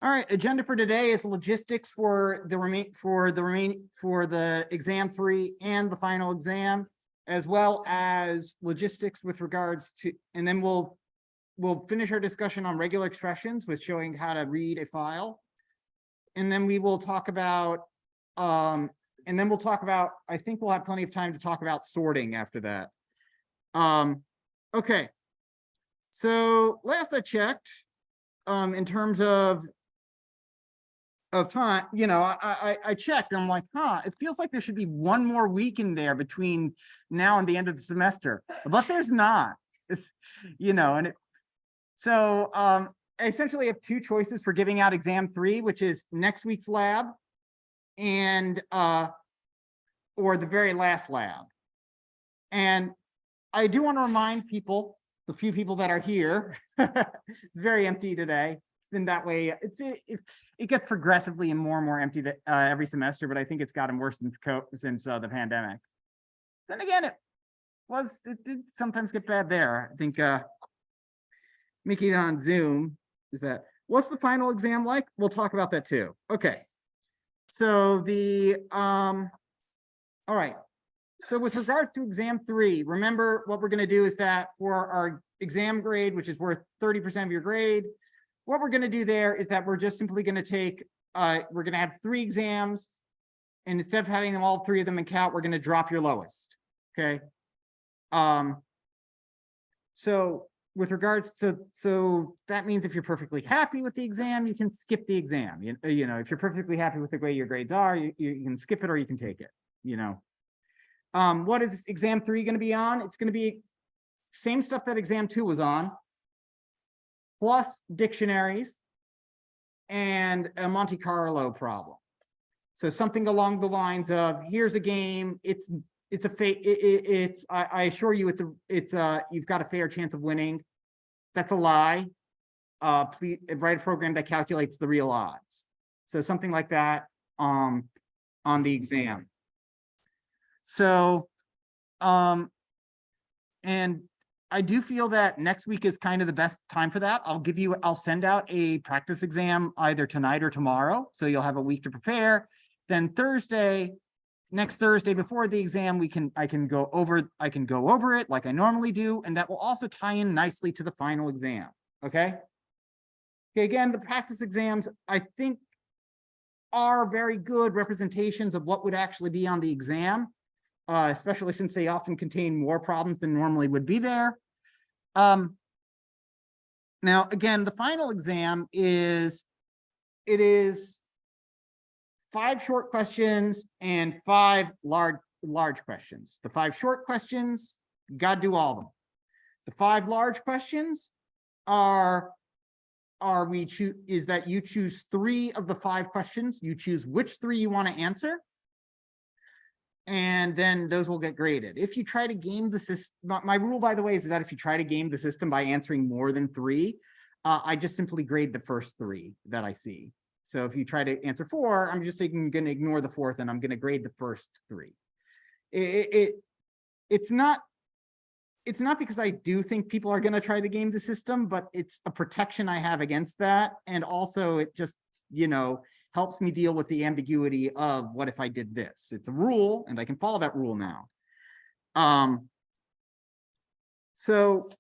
All right, agenda for today is logistics for the exam 3 and the final exam, as well as logistics with regards to, and then we'll finish our discussion on regular expressions with showing how to read a file. And then we will talk about, I think we'll have plenty of time to talk about sorting after that. Okay. So last I checked, in terms of time, I checked and I'm like, it feels like there should be one more week in there between now and the end of the semester, but there's not. It's, so I essentially have two choices for giving out exam 3, which is next week's lab and or the very last lab. And I do want to remind people, the few people that are here, it's very empty today. It's been that way. It gets progressively and more empty every semester, but I think it's gotten worse since the pandemic. Then again, it did sometimes get bad there. I think making it on Zoom is that. What's the final exam like? We'll talk about that too. Okay. So all right. So with regard to exam 3, remember what we're going to do is that for our exam grade, which is worth 30% of your grade, what we're going to do there is that we're just simply going to take, we're going to have 3 exams, and instead of having them all 3 of them in count, we're going to drop your lowest. Okay. So with regards to, so that means if you're perfectly happy with the exam, you can skip the exam. If you're perfectly happy with the way your grades are, you can skip it or you can take it. What is exam 3 going to be on? It's going to be same stuff that exam 2 was on, plus dictionaries and a Monte Carlo problem. So something along the lines of, here's a game. I assure you, you've got a fair chance of winning. That's a lie. Please write a program that calculates the real odds. So something like that on the exam. So, and I do feel that next week is kind of the best time for that. I'll send out a practice exam either tonight or tomorrow. So you'll have a week to prepare. Then next Thursday before the exam, I can go over it like I normally do. And that will also tie in nicely to the final exam. Okay. Again, the practice exams, I think, are very good representations of what would actually be on the exam. Especially since they often contain more problems than normally would be there. Now, again, the final exam is 5 short questions and 5 large questions. The 5 short questions, you got to do all of them. The 5 large questions is that you choose 3 of the 5 questions. You choose which 3 you want to answer. And then those will get graded. If you try to game the system, my rule, by the way, is that if you try to game the system by answering more than 3, I just simply grade the first 3 that I see. So if you try to answer 4, I'm just going to ignore the 4th and I'm going to grade the first 3. It's not because I do think people are going to try to game the system, but it's a protection I have against that. And also it just, helps me deal with the ambiguity of what if I did this. It's a rule and I can follow that rule now. So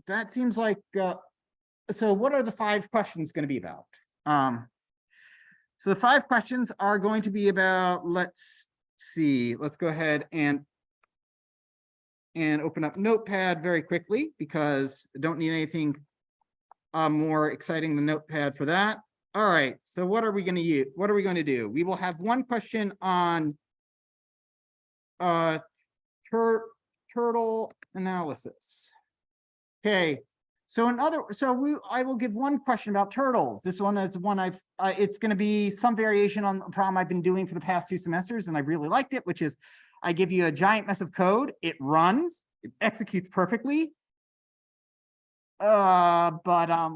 that seems like, so what are the 5 questions going to be about? So the 5 questions are going to be about, let's see, let's go ahead and open up Notepad very quickly because I don't need anything more exciting than Notepad for that. All right, so what are we going to use? What are we going to do? We will have one question on turtle analysis. Okay, so I will give one question about turtles. This one is one it's going to be some variation on a problem I've been doing for the past 2 semesters, and I really liked it, which is I give you a giant mess of code. It runs, it executes perfectly, but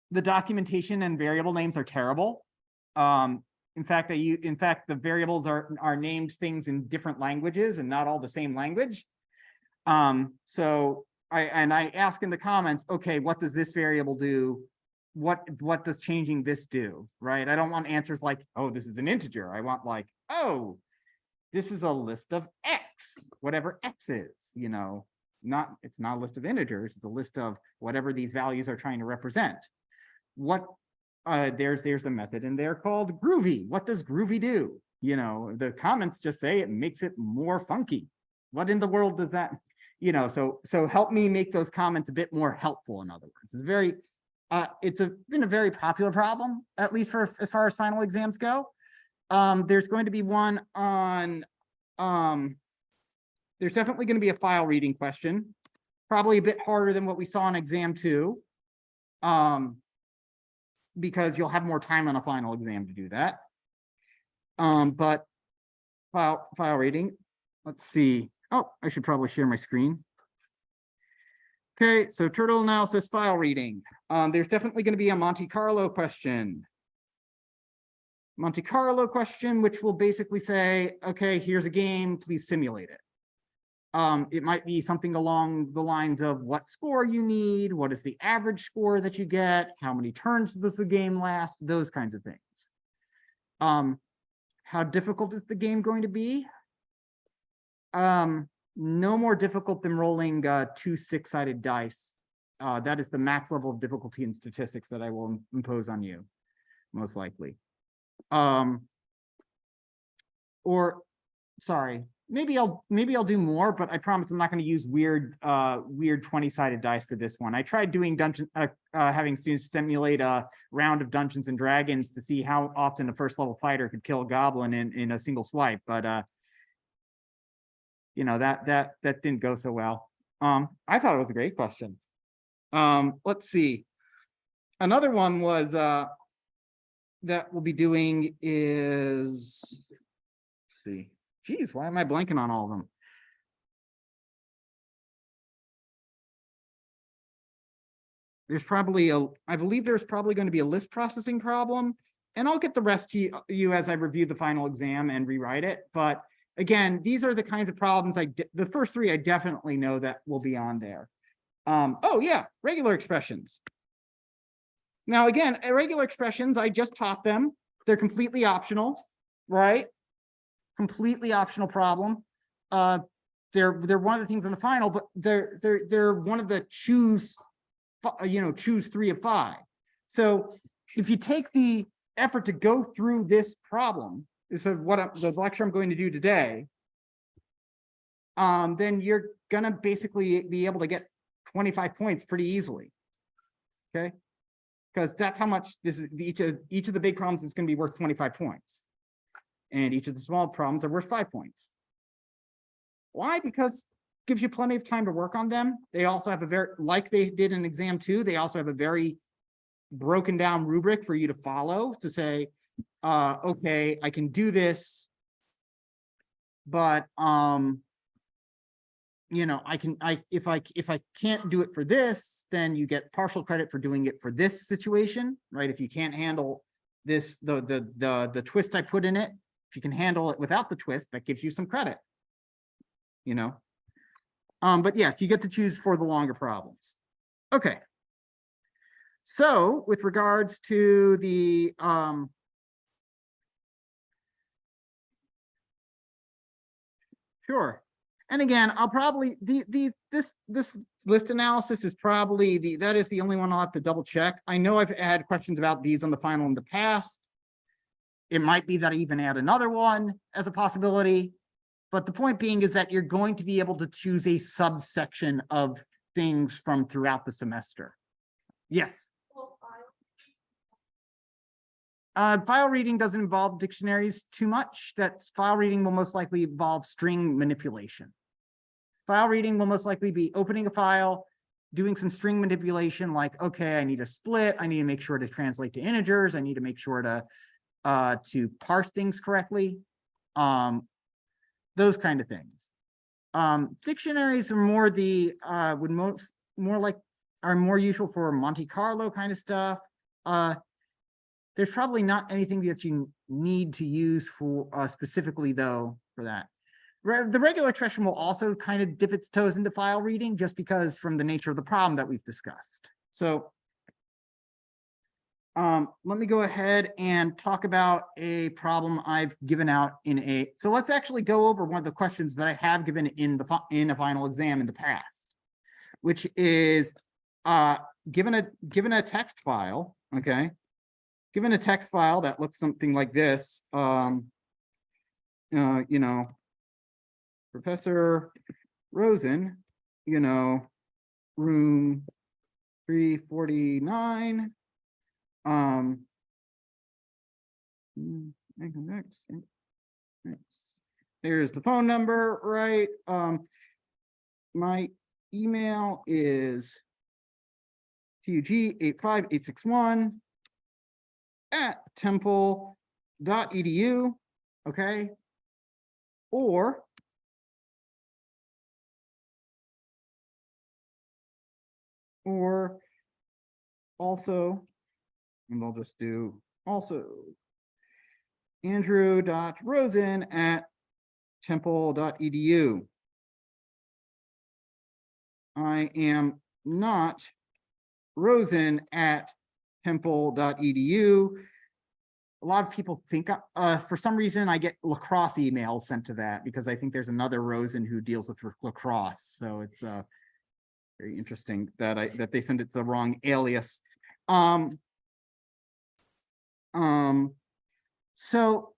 the documentation and variable names are terrible. In fact, the variables are named things in different languages and not all the same language. So I ask in the comments, okay, what does this variable do? what does changing this do, right? I don't want answers like, oh, this is an integer. I want like, oh, this is a list of X, whatever X is, you know, it's not a list of integers, it's a list of whatever these values are trying to represent. There's a method in there called Groovy. What does Groovy do? You know, the comments just say it makes it more funky. What in the world does that, you know, so help me make those comments a bit more helpful. In other words, it's been a very popular problem, at least for as far as final exams go. There's going to be one on, there's definitely going to be a file reading question, probably a bit harder than what we saw in exam 2, because you'll have more time on a final exam to do that. But file reading, let's see. Oh, I should probably share my screen. Okay, so turtle analysis, file reading. There's definitely going to be a Monte Carlo question. Monte Carlo question, which will basically say, okay, here's a game, please simulate it. It might be something along the lines of what score you need, what is the average score that you get, how many turns does the game last, those kinds of things. How difficult is the game going to be? No more difficult than rolling 2 6-sided dice. That is the max level of difficulty in statistics that I will impose on you, most likely. Or sorry, maybe I'll do more, but I promise I'm not going to use weird 20-sided dice for this one. I tried doing having students simulate a round of Dungeons and Dragons to see how often a first level fighter could kill a goblin in a single swipe, but you know, that didn't go so well. I thought it was a great question. Let's see. Another one was that we'll be doing is, let's see. Geez, why am I blanking on all of them? There's probably I believe there's probably going to be a list processing problem, and I'll get the rest to you as I review the final exam and rewrite it. But again, these are the kinds of problems the first 3 I definitely know that will be on there. Oh yeah, regular expressions. Now again, irregular expressions, I just taught them. They're completely optional, right? Completely optional problem. They're one of the things in the final, but they're one of the choose 3 of 5. So if you take the effort to go through this problem, so the lecture I'm going to do today, then you're gonna basically be able to get 25 points pretty easily. Okay, because that's how much this is. Each of the big problems is going to be worth 25 points, and each of the small problems are worth 5 points. Why? Because it gives you plenty of time to work on them. They also have like they did in exam 2, they also have a very broken down rubric for you to follow to say, okay, I can do this, but you know, if I can't do it for this, then you get partial credit for doing it for this situation, right? If you can't handle this, the twist I put in it, if you can handle it without the twist, that gives you some credit, you know. But yes, you get to choose for the longer problems. Okay. So with regards to the sure. And again, I'll probably this list analysis is probably that is the only one I'll have to double check. I know I've had questions about these on the final in the past. It might be that I even add another one as a possibility. But the point being is that you're going to be able to choose a subsection of things from throughout the semester. Yes. File reading doesn't involve dictionaries too much. File reading will most likely involve string manipulation. File reading will most likely be opening a file, doing some string manipulation, like, okay, I need a split. I need to make sure to translate to integers. I need to make sure to parse things correctly. Those kind of things. Dictionaries are more are more useful for Monte Carlo kind of stuff. There's probably not anything that you need to use for specifically though for that. The regular expression will also kind of dip its toes into file reading just because from the nature of the problem that we've discussed. So let me go ahead and talk about a problem I've given out so let's actually go over one of the questions that I have given in a final exam in the past, which is given a text file, okay? Given a text file that looks something like this, Professor Rosen, room 349. There's the phone number, right? My email is tug85861@temple.edu, okay? Or also, and I'll just do also andrew.rosen@temple.edu. I am not rosen@temple.edu. A lot of people think, for some reason, I get lacrosse emails sent to that because I think there's another Rosen who deals with lacrosse. So it's very interesting that they send it to the wrong alias. So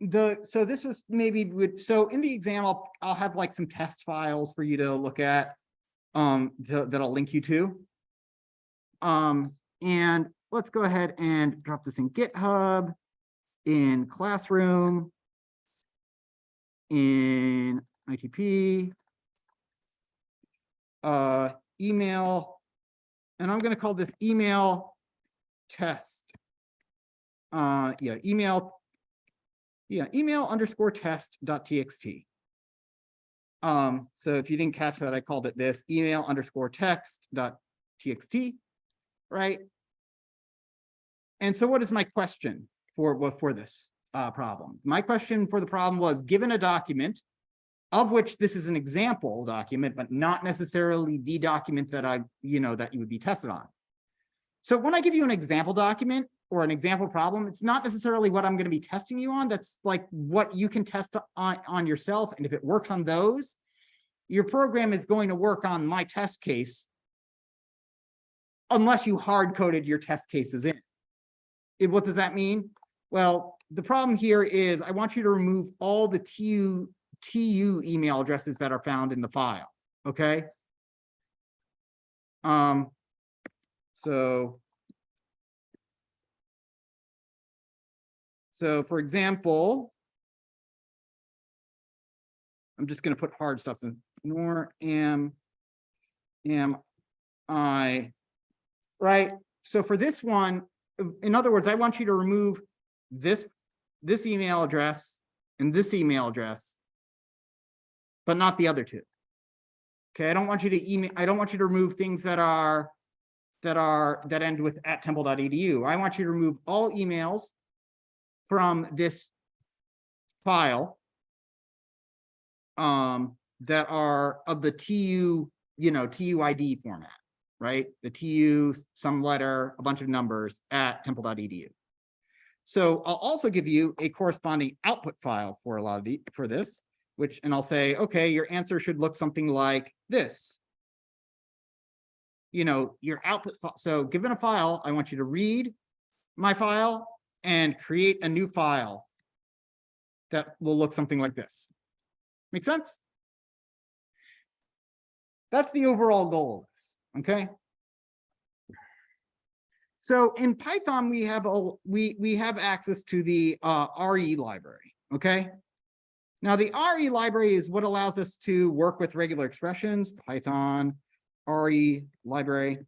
this was maybe so in the exam I'll have like some test files for you to look at that I'll link you to. And let's go ahead and drop this in GitHub, in Classroom, in ITP, email, and I'm going to call this email test. Email underscore test.txt. So if you didn't catch that, I called it this email underscore text.txt, right? And so what is my question for this problem? My question for the problem was, given a document of which this is an example document, but not necessarily the document that that you would be tested on. So when I give you an example document or an example problem, it's not necessarily what I'm going to be testing you on. That's like what you can test on yourself. And if it works on those, your program is going to work on my test case unless you hard coded your test cases in. What does that mean? Well, the problem here is I want you to remove all the TU email addresses that are found in the file, okay? So for example, I'm just going to put hard stuff in, nor am I, right? So for this one, in other words, I want you to remove this email address and this email address, but not the other two. Okay, I don't want you to remove things that end with @temple.edu. I want you to remove all emails from this file that are of the TUID format, right? The TU, some letter, a bunch of numbers @temple.edu. So I'll also give you a corresponding output file for this, and I'll say, okay, your answer should look something like this. Your output file. So given a file, I want you to read my file and create a new file that will look something like this. Make sense? That's the overall goal of this, okay? So in Python, we have access to the RE library, okay? Now the RE library is what allows us to work with regular expressions, Python, RE library.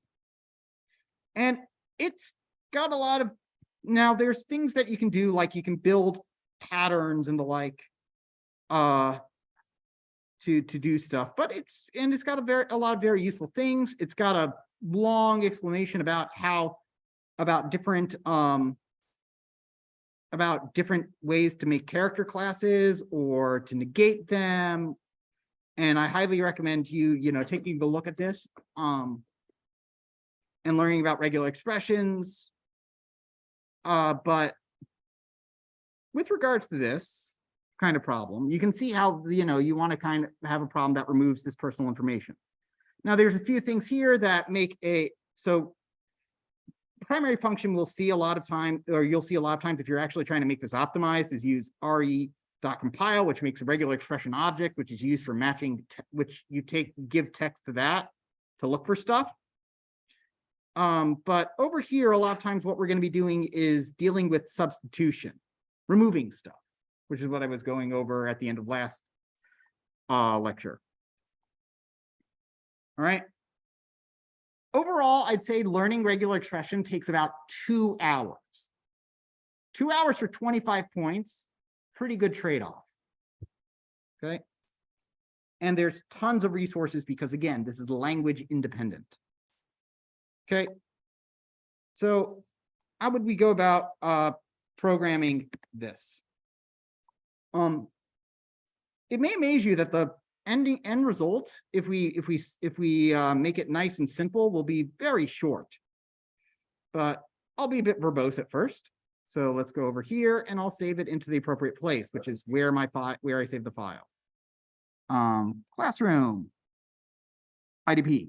And it's got a lot of, now there's things that you can do, like you can build patterns and the like to do stuff, but it's got a lot of very useful things. It's got a long explanation about different ways to make character classes or to negate them. And I highly recommend you taking a look at this and learning about regular expressions. But with regards to this kind of problem, you can see how, you want to kind of have a problem that removes this personal information. Now, there's a few things here that make so the primary function we'll see a lot of time, or you'll see a lot of times if you're actually trying to make this optimized, is use re.compile, which makes a regular expression object, which is used for matching, which you give text to that to look for stuff. But over here, a lot of times what we're going to be doing is dealing with substitution, removing stuff, which is what I was going over at the end of last lecture. All right. Overall, I'd say learning regular expression takes about 2 hours. 2 hours for 25 points, pretty good trade-off. Okay. And there's tons of resources because, again, this is language independent. Okay. So how would we go about programming this? It may amaze you that the end result, if we make it nice and simple, will be very short. But I'll be a bit verbose at first. So let's go over here and I'll save it into the appropriate place, which is where I save the file. Classroom, IDP.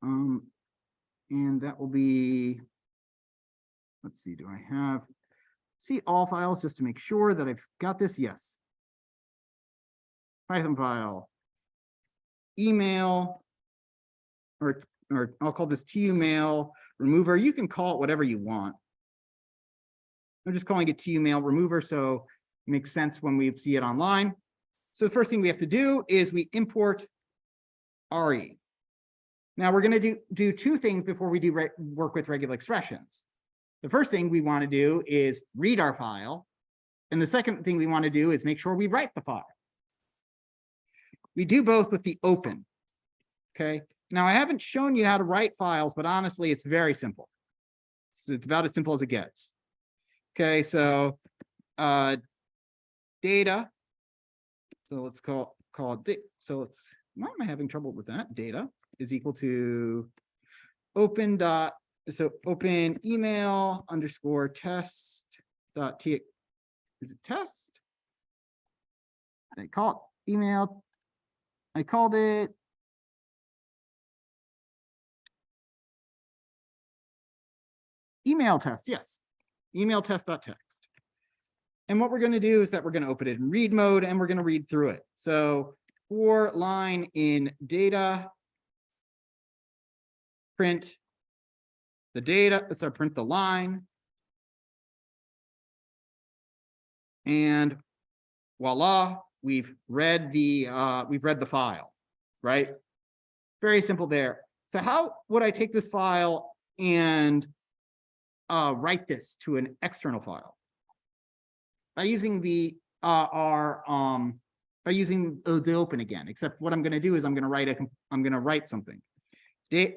And that will be, let's see, do I have, see all files just to make sure that I've got this? Yes. Python file, email, or I'll call this TUmail remover. You can call it whatever you want. I'm just calling it TUmail remover, so it makes sense when we see it online. So the first thing we have to do is we import RE. Now we're going to do 2 things before we do work with regular expressions. The first thing we want to do is read our file. And the second thing we want to do is make sure we write the file. We do both with the open. Okay. Now I haven't shown you how to write files, but honestly, it's very simple. It's about as simple as it gets. Okay. So data. So let's call it. So let's, why am I having trouble with that? Data is equal to open email underscore test dot t. Is it test? I call it email. I called it email test. Yes, email test.text. And what we're going to do is that we're going to open it in read mode and we're going to read through it. So for line in data, print the data, so print the line. And voila, we've read the file, right? Very simple there. So how would I take this file and write this to an external file? By using the open again, except what I'm going to do is I'm going to write something.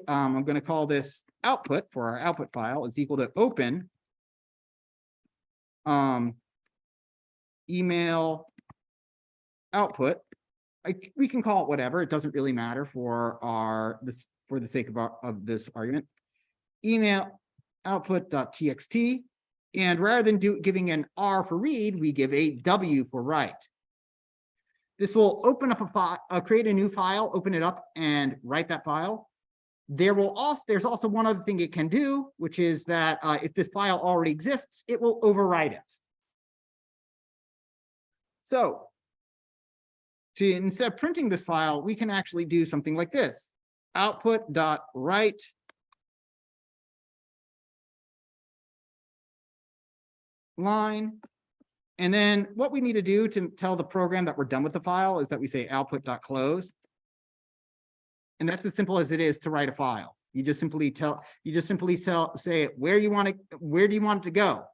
I'm going to call this output for our output file is equal to open email output. We can call it whatever. It doesn't really matter for the sake of this argument. Email output.txt, and rather than giving an R for read, we give a W for write. This will open up a file, create a new file, open it up, and write that file. There's also one other thing it can do, which is that if this file already exists, it will overwrite it. So instead of printing this file, we can actually do something like this: output.write line. And then what we need to do to tell the program that we're done with the file is that we say output.close. And that's as simple as it is to write a file. You just simply say where do you want it to go?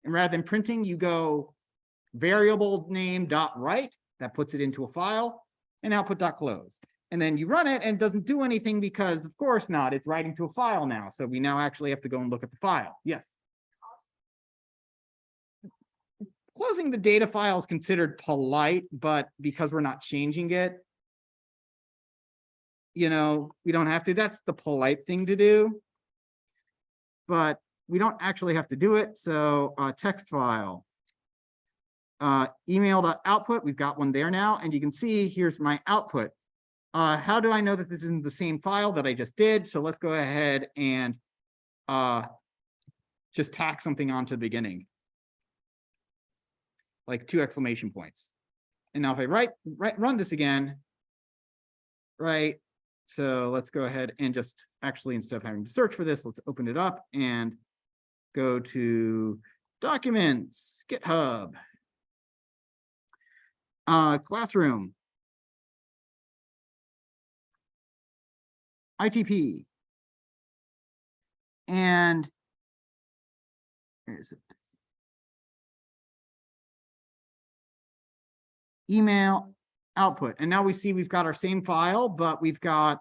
And rather than printing, you go variable name dot write, that puts it into a file, and output.close. And then you run it and it doesn't do anything because of course not, it's writing to a file now. So we now actually have to go and look at the file. Yes. Closing the data file is considered polite, but because we're not changing it, we don't have to. That's the polite thing to do. but we don't actually have to do it. So text file, email.output, we've got one there now, and you can see here's my output. How do I know that this isn't the same file that I just did? So let's go ahead and just tack something onto the beginning, like 2 exclamation points. And now if I run this again, right? So let's go ahead and just actually, instead of having to search for this, let's open it up and go to Documents, GitHub, Classroom, ITP, and where is it? Email output. And now we see we've got our same file, but we've got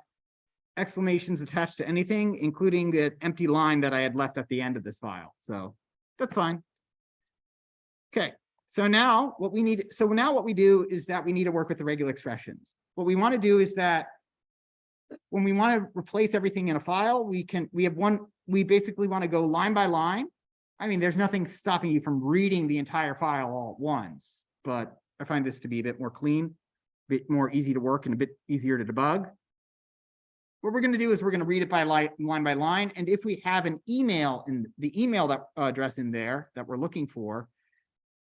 exclamations attached to anything, including the empty line that I had left at the end of this file. So that's fine. Okay. So now what we need, what we do is that we need to work with the regular expressions. What we want to do is that when we want to replace everything in a file, we basically want to go line by line. I mean, there's nothing stopping you from reading the entire file all at once, but I find this to be a bit more clean, a bit more easy to work, and a bit easier to debug. What we're going to do is we're going to read it by line by line. And if we have an email in the email address in there that we're looking for,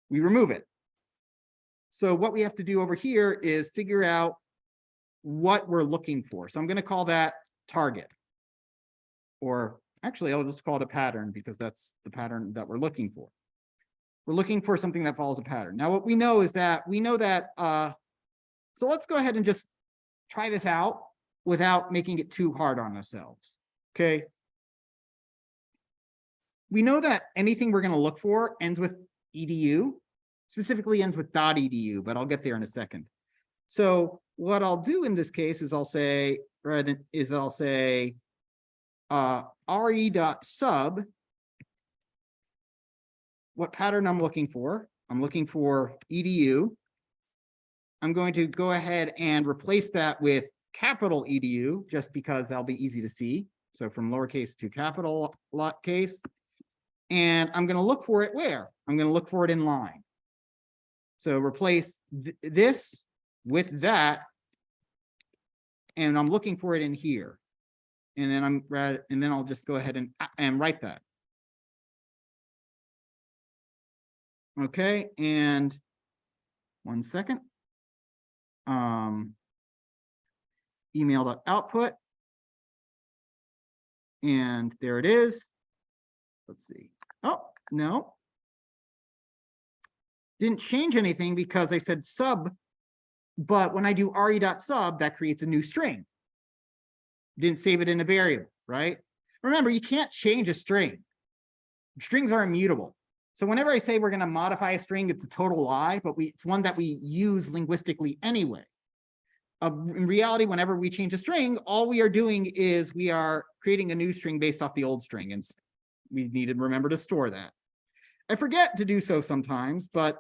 we remove it. So what we have to do over here is figure out what we're looking for. So I'm going to call that target, or actually I'll just call it a pattern, because that's the pattern that we're looking for. We're looking for something that follows a pattern. Now what we know is that so let's go ahead and just try this out without making it too hard on ourselves. Okay. We know that anything we're going to look for ends with edu, specifically ends with .edu, but I'll get there in a second. So what I'll do in this case is I'll say re.sub, what pattern I'm looking for. I'm looking for edu. I'm going to go ahead and replace that with capital edu, just because that'll be easy to see. So from lowercase to capital case. And I'm going to look for it where? I'm going to look for it in line. So replace this with that, and I'm looking for it in here. And then I'll just go ahead and write that. Okay, and 1 second. Email.output. And there it is. Let's see. Oh, no. Didn't change anything because I said sub, but when I do re.sub, that creates a new string. Didn't save it in a variable, right? Remember, you can't change a string. Strings are immutable. So whenever I say we're going to modify a string, it's a total lie, but it's one that we use linguistically anyway. In reality, whenever we change a string, all we are doing is we are creating a new string based off the old string, and we need to remember to store that. I forget to do so sometimes, but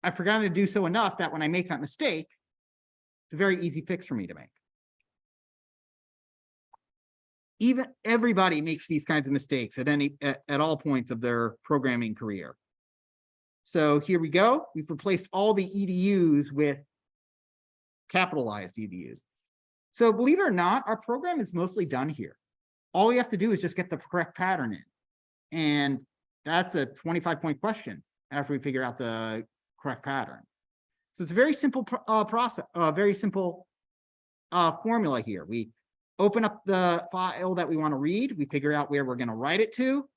I've forgotten to do so enough that when I make that mistake, it's a very easy fix for me to make. Even everybody makes these kinds of mistakes at all points of their programming career. So here we go. We've replaced all the EDUs with capitalized EDUs. So believe it or not, our program is mostly done here. All we have to do is just get the correct pattern in. And that's a 25-point question after we figure out the correct pattern. So it's a very simple process, very simple formula here. We open up the file that we want to read. We figure out where we're going to write it to.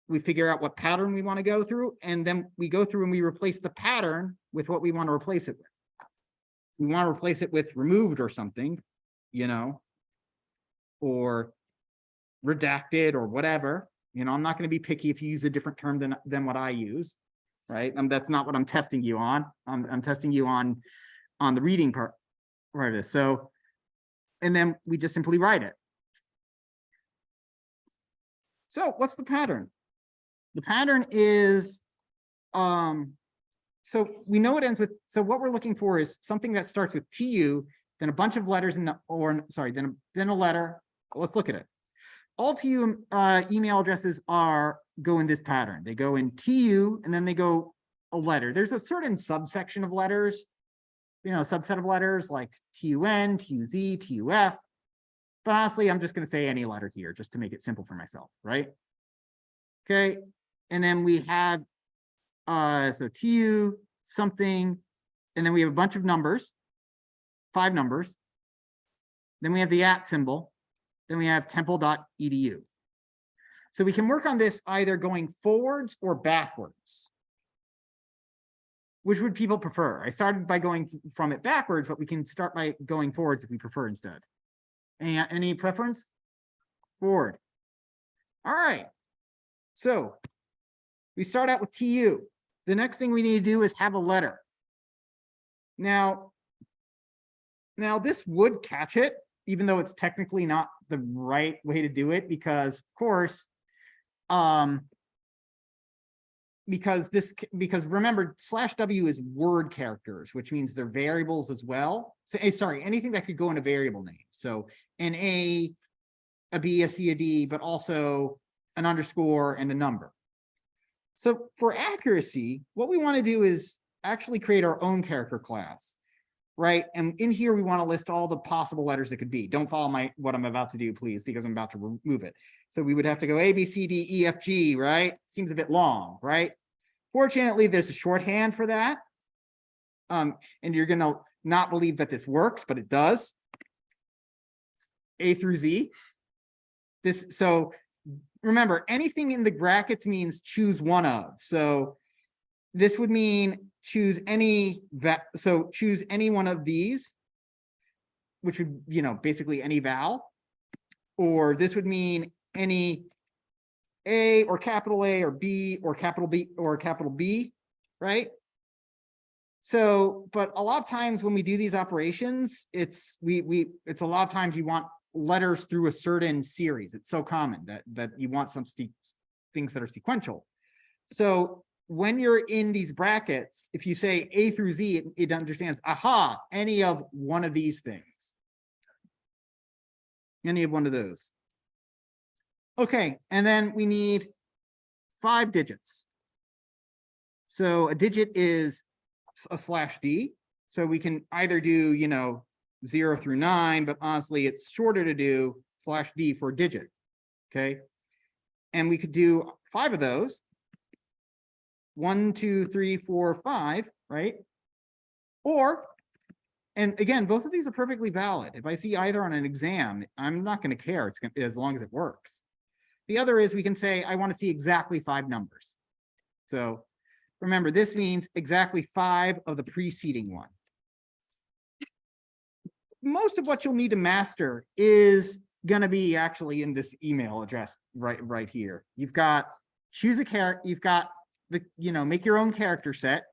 We figure out what pattern we want to go through. And then we go through and we replace the pattern with what we want to replace it with. We want to replace it with removed or something, you know, or redacted or whatever. You know, I'm not going to be picky if you use a different term than what I use, right? That's not what I'm testing you on. I'm testing you on the reading part of this. So, and then we just simply write it. So what's the pattern? The pattern is, so we know it ends with, so what we're looking for is something that starts with TU, then a bunch of letters in the, then a letter. Let's look at it. all TU email addresses go in this pattern. They go in TU and then they go a letter. There's a certain subsection of letters, subset of letters like TUN, TUZ, TUF. But honestly, I'm just going to say any letter here just to make it simple for myself, right? Okay. And then we have, so TU something, and then we have a bunch of numbers, 5 numbers. Then we have the @ symbol. Then we have temple.edu. So we can work on this either going forwards or backwards. Which would people prefer? I started by going from it backwards, but we can start by going forwards if we prefer instead. Any preference? Forward. All right. So we start out with TU. The next thing we need to do is have a letter. Now this would catch it, even though it's technically not the right way to do it, because of course, because remember, /w is word characters, which means they're variables as well. So, sorry, anything that could go in a variable name. So an A, a B, a C, a D, but also an underscore and a number. So for accuracy, what we want to do is actually create our own character class, right? And in here, we want to list all the possible letters that could be. Don't follow what I'm about to do, please, because I'm about to remove it. So we would have to go A, B, C, D, E, F, G, right? Seems a bit long, right? Fortunately, there's a shorthand for that. And you're going to not believe that this works, but it does. A through Z. So remember, anything in the brackets means choose one of. So this would mean choose any one of these, which would, basically any vowel. Or this would mean any A or capital A or B or capital B or capital B, right? So, but a lot of times when we do these operations, it's a lot of times you want letters through a certain series. It's so common that you want some things that are sequential. So when you're in these brackets, if you say A through Z, it understands, aha, any of one of these things. Any of one of those. Okay, and then we need 5 digits. So a digit is a /d. So we can either do, 0 through 9, but honestly, it's shorter to do /d for a digit. Okay, and we could do 5 of those. 1, 2, 3, 4, 5, right? Or, and again, both of these are perfectly valid. If I see either on an exam, I'm not going to care. It's gonna, as long as it works. The other is we can say, I want to see exactly 5 numbers. So remember, this means exactly 5 of the preceding one. Most of what you'll need to master is going to be actually in this email address right here. You've got choose a character. You've got the, make your own character set.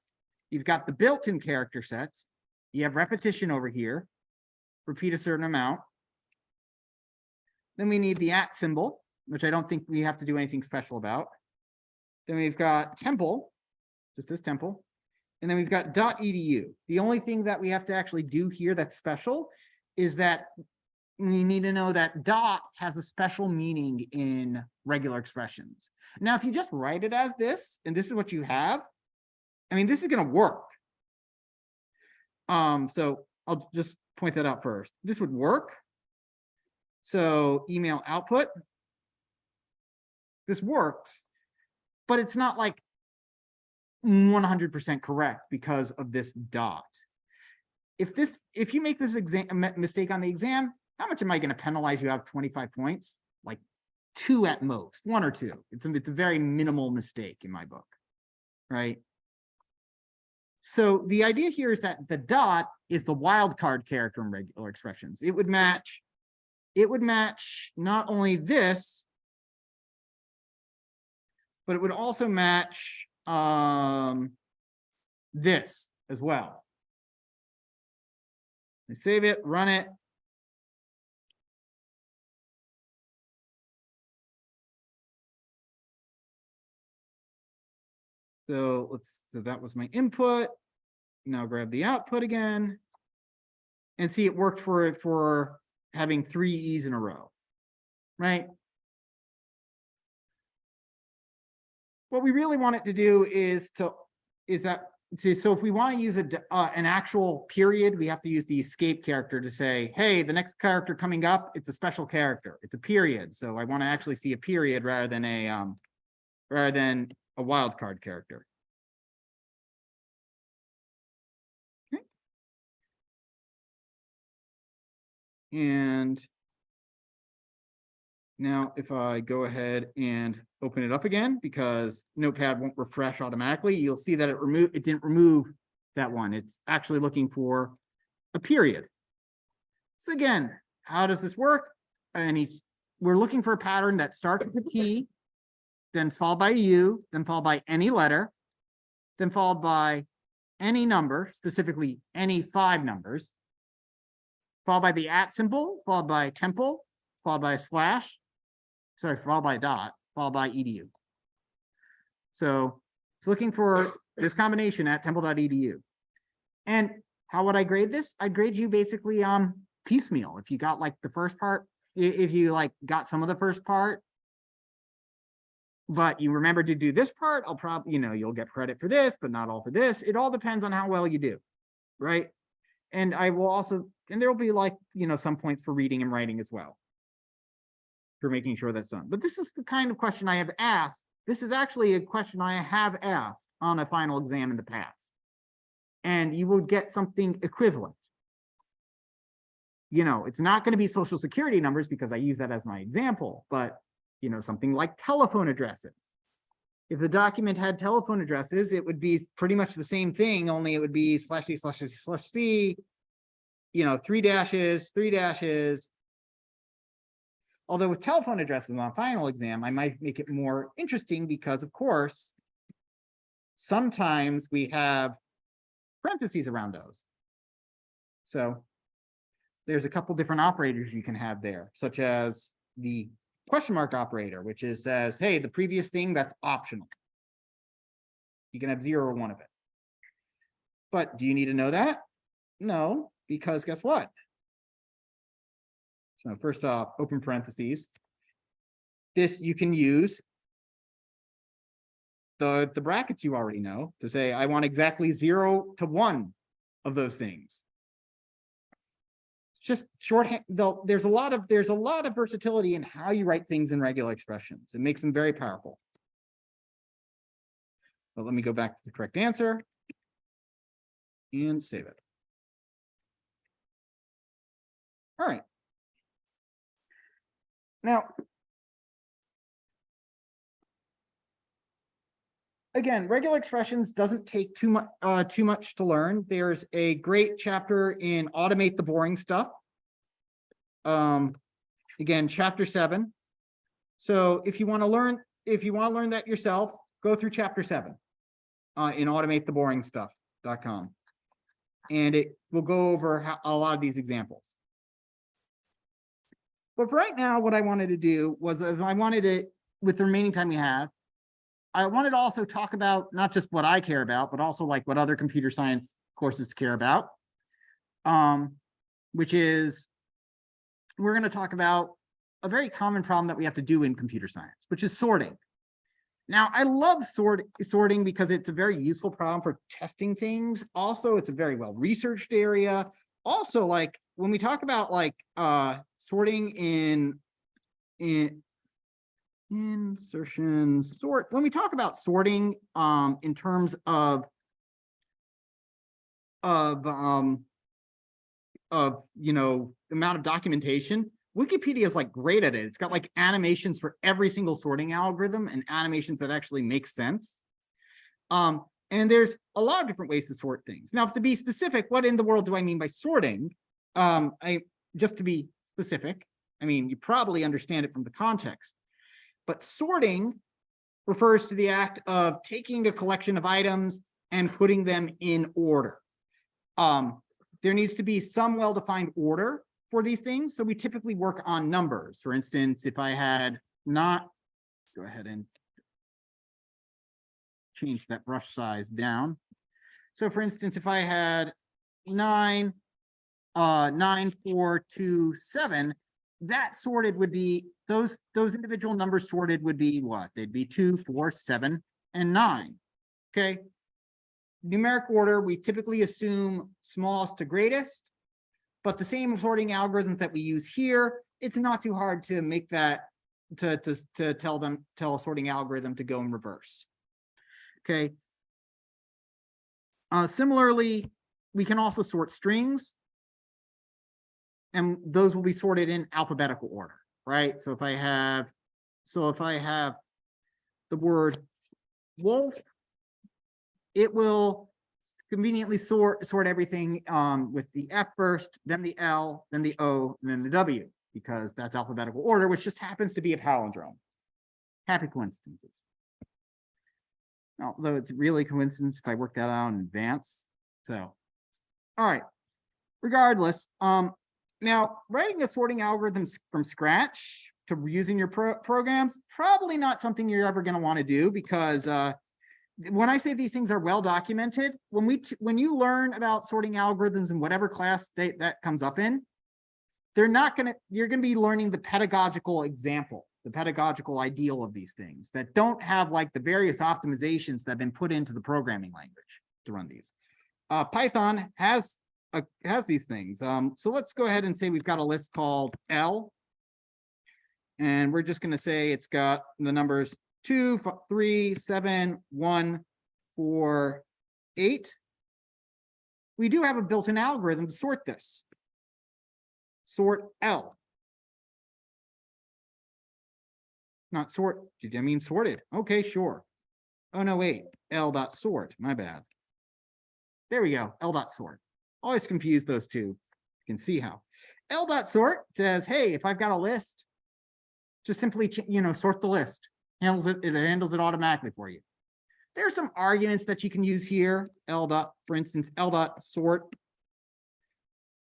You've got the built-in character sets. You have repetition over here. Repeat a certain amount. Then we need the @ symbol, which I don't think we have to do anything special about. Then we've got temple, just this temple. And then we've got .edu. The only thing that we have to actually do here that's special is that we need to know that dot has a special meaning in regular expressions. Now, if you just write it as this, and this is what you have, I mean, this is going to work. So I'll just point that out first. This would work. So email output. This works, but it's not like 100% correct because of this dot. If you make this mistake on the exam, how much am I going to penalize you out of 25 points? Like 2 at most, 1 or 2. It's a very minimal mistake in my book, right? So the idea here is that the dot is the wildcard character in regular expressions. It would match not only this, but it would also match this as well. I save it, run it. So that was my input. Now grab the output again and see it worked for having 3 E's in a row, right? what we really want it to do is so if we want to use an actual period, we have to use the escape character to say, hey, the next character coming up, it's a special character. It's a period. So I want to actually see a period rather than a wildcard character. Okay. And now if I go ahead and open it up again, because Notepad won't refresh automatically, you'll see that it didn't remove that one. It's actually looking for a period. So again, how does this work? We're looking for a pattern that starts with a key, then followed by a U, then followed by any letter, then followed by any number, specifically any 5 numbers, followed by the @ symbol, followed by temple, followed by a slash, followed by a dot, followed by edu. So it's looking for this combination at temple.edu. And how would I grade this? I'd grade you basically piecemeal. If you got like the first part, if you like got some of the first part, but you remember to do this part, I'll probably, you'll get credit for this, but not all for this. It all depends on how well you do, right? And I will also, and there will be like, some points for reading and writing as well, for making sure that's done. But this is the kind of question I have asked. This is actually a question I have asked on a final exam in the past. And you will get something equivalent. It's not going to be social security numbers because I use that as my example, but something like telephone addresses. If the document had telephone addresses, it would be pretty much the same thing, only it would be /d//c, 3 dashes, 3 dashes. Although with telephone addresses on a final exam, I might make it more interesting because, of course, sometimes we have parentheses around those. So there's a couple different operators you can have there, such as the question mark operator, which says, hey, the previous thing, that's optional. You can have 0 or 1 of it. But do you need to know that? No, because guess what? So first off, open parentheses. This you can use the brackets you already know to say, I want exactly 0 to 1 of those things. It's just shorthand, though. There's a lot of versatility in how you write things in regular expressions. It makes them very powerful. So let me go back to the correct answer and save it. All right. Now, again, regular expressions doesn't take too much to learn. There's a great chapter in Automate the Boring Stuff. Again, chapter 7. So if you want to learn that yourself, go through chapter 7 in automatetheboringstuff.com. And it will go over a lot of these examples. But for right now, what I wanted to do was, with the remaining time we have, I wanted to also talk about not just what I care about, but also like what other computer science courses care about, which is, we're going to talk about a very common problem that we have to do in computer science, which is sorting. Now, I love sorting because it's a very useful problem for testing things. Also, it's a very well-researched area. Also, like when we talk about like sorting in Insertion Sort, when we talk about sorting in terms of amount of documentation, Wikipedia is like great at it. It's got like animations for every single sorting algorithm and animations that actually make sense. And there's a lot of different ways to sort things. Now, to be specific, what in the world do I mean by sorting? Just to be specific, I mean, you probably understand it from the context, but sorting refers to the act of taking a collection of items and putting them in order. There needs to be some well-defined order for these things. So we typically work on numbers. For instance, if I had go ahead and change that brush size down. So for instance, if I had 9, 9, 4, 2, 7, that sorted would be, those individual numbers sorted would be what? They'd be 2, 4, 7, and 9. Okay. Numeric order, we typically assume smallest to greatest, but the same sorting algorithms that we use here, it's not too hard to make that, to tell a sorting algorithm to go in reverse. Okay. Similarly, we can also sort strings, and those will be sorted in alphabetical order, right? So if I have the word wolf, it will conveniently sort everything with the F first, then the L, then the O, and then the W, because that's alphabetical order, which just happens to be a palindrome. Happy coincidences. Although it's really coincidence if I work that out in advance. So, all right. Regardless, now writing a sorting algorithm from scratch to using your programs, probably not something you're ever going to want to do, because when I say these things are well documented, when you learn about sorting algorithms in whatever class that comes up in, you're going to be learning the pedagogical example, the pedagogical ideal of these things that don't have like the various optimizations that have been put into the programming language to run these. Python has these things. So let's go ahead and say we've got a list called L, and we're just going to say it's got the numbers 2, 3, 7, 1, 4, 8. We do have a built-in algorithm to sort this. Sort L. Not sort, did I mean sorted? Okay, sure. Oh no, wait, L.sort, my bad. There we go, L.sort. Always confuse those two. You can see how. L.sort says, hey, if I've got a list, just simply, sort the list. It handles it automatically for you. There are some arguments that you can use here. For instance, L.sort.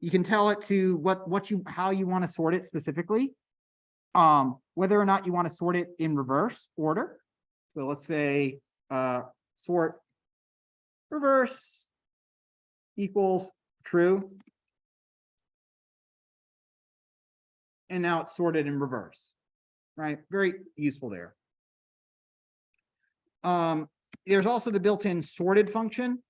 You can tell it to how you want to sort it specifically. Whether or not you want to sort it in reverse order. So let's say sort reverse equals true. And now it's sorted in reverse, right? Very useful there. There's also the built-in sorted function.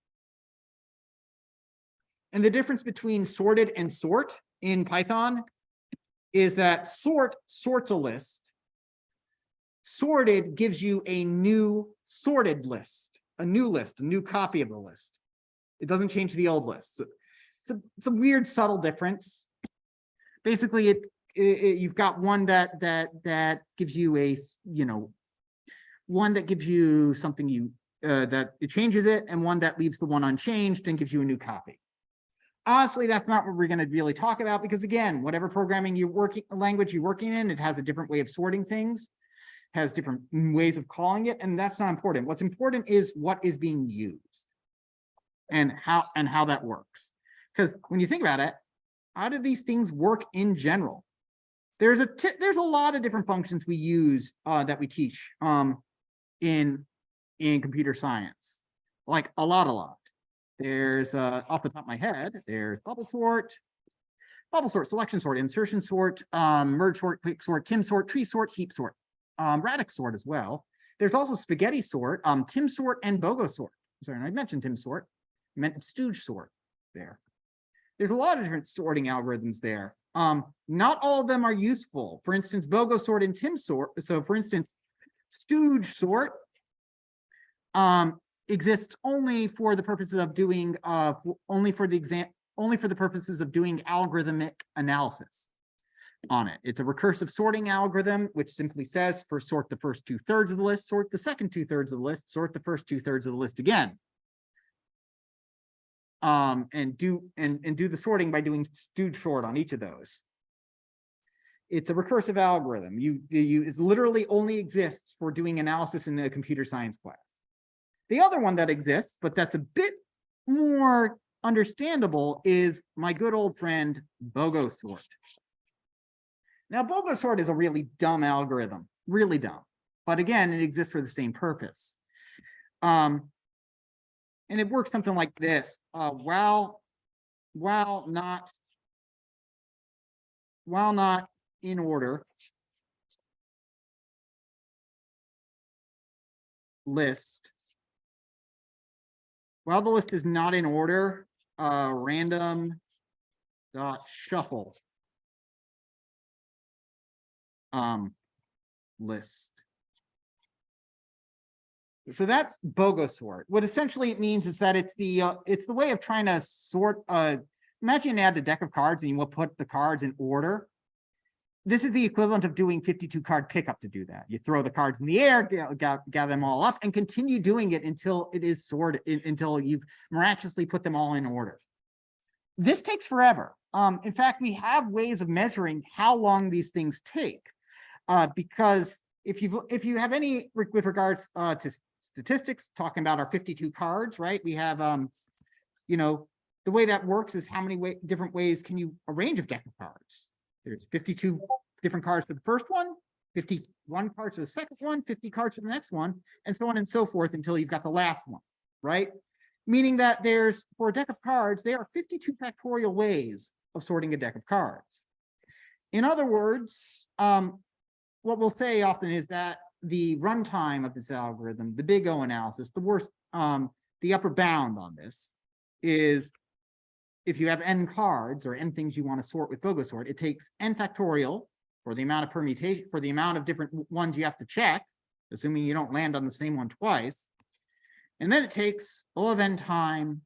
And the difference between sorted and sort in Python is that sort sorts a list. Sorted gives you a new sorted list, a new copy of the list. It doesn't change the old list. So it's a weird, subtle difference. Basically, you've got one that gives you one that gives you something that it changes it, and one that leaves the one unchanged and gives you a new copy. Honestly, that's not what we're going to really talk about, because again, whatever programming language you're working in, it has a different way of sorting things, has different ways of calling it, and that's not important. What's important is what is being used and how that works. Because when you think about it, how do these things work in general? There's a lot of different functions we use that we teach in computer science, like a lot. There's off the top of my head, there's bubble sort, selection sort, insertion sort, merge sort, quick sort, tim sort, tree sort, heap sort, radix sort as well. There's also spaghetti sort, tim sort, and bogo sort. Sorry, I mentioned tim sort, I meant stooge sort there. There's a lot of different sorting algorithms there. Not all of them are useful. For instance, bogo sort and tim sort. So for instance, stooge sort exists only for the purposes of doing only for the purposes of doing algorithmic analysis on it. It's a recursive sorting algorithm, which simply says sort the first 2/3 of the list, sort the second 2/3 of the list, sort the first 2/3 of the list again. And do the sorting by doing stooge sort on each of those. It's a recursive algorithm. It literally only exists for doing analysis in a computer science class. The other one that exists, but that's a bit more understandable, is my good old friend bogo sort. Now, bogo sort is a really dumb algorithm, really dumb. But again, it exists for the same purpose. And it works something like this. While not in order, list, while the list is not in order, random dot shuffle list. So that's BOGO sort. What essentially it means is that it's the way of trying to sort. Imagine you had a deck of cards and you will put the cards in order. This is the equivalent of doing 52 card pickup to do that. You throw the cards in the air, gather them all up, and continue doing it until it is sorted, until you've miraculously put them all in order. This takes forever. In fact, we have ways of measuring how long these things take, because if you have any with regards to statistics, talking about our 52 cards, right? We have, you know, the way that works is how many different ways can you arrange a deck of cards? There's 52 different cards for the first one, 51 cards for the second one, 50 cards for the next one, and so on and so forth until you've got the last one, right? Meaning that there's, for a deck of cards, there are 52 factorial ways of sorting a deck of cards. In other words, what we'll say often is that the runtime of this algorithm, the big O analysis, the upper bound on this is, if you have n cards or n things you want to sort with BOGO sort, it takes n factorial for the amount of permutation, for the amount of different ones you have to check, assuming you don't land on the same one twice. And then it takes O of n time.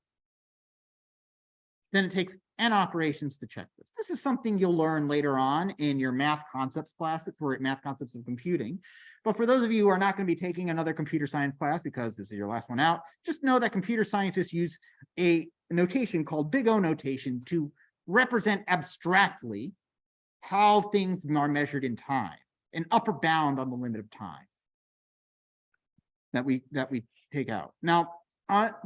Then it takes n operations to check this. This is something you'll learn later on in your math concepts class for math concepts of computing. But for those of you who are not going to be taking another computer science class because this is your last one out, just know that computer scientists use a notation called big O notation to represent abstractly how things are measured in time, an upper bound on the limit of time that we take out. Now,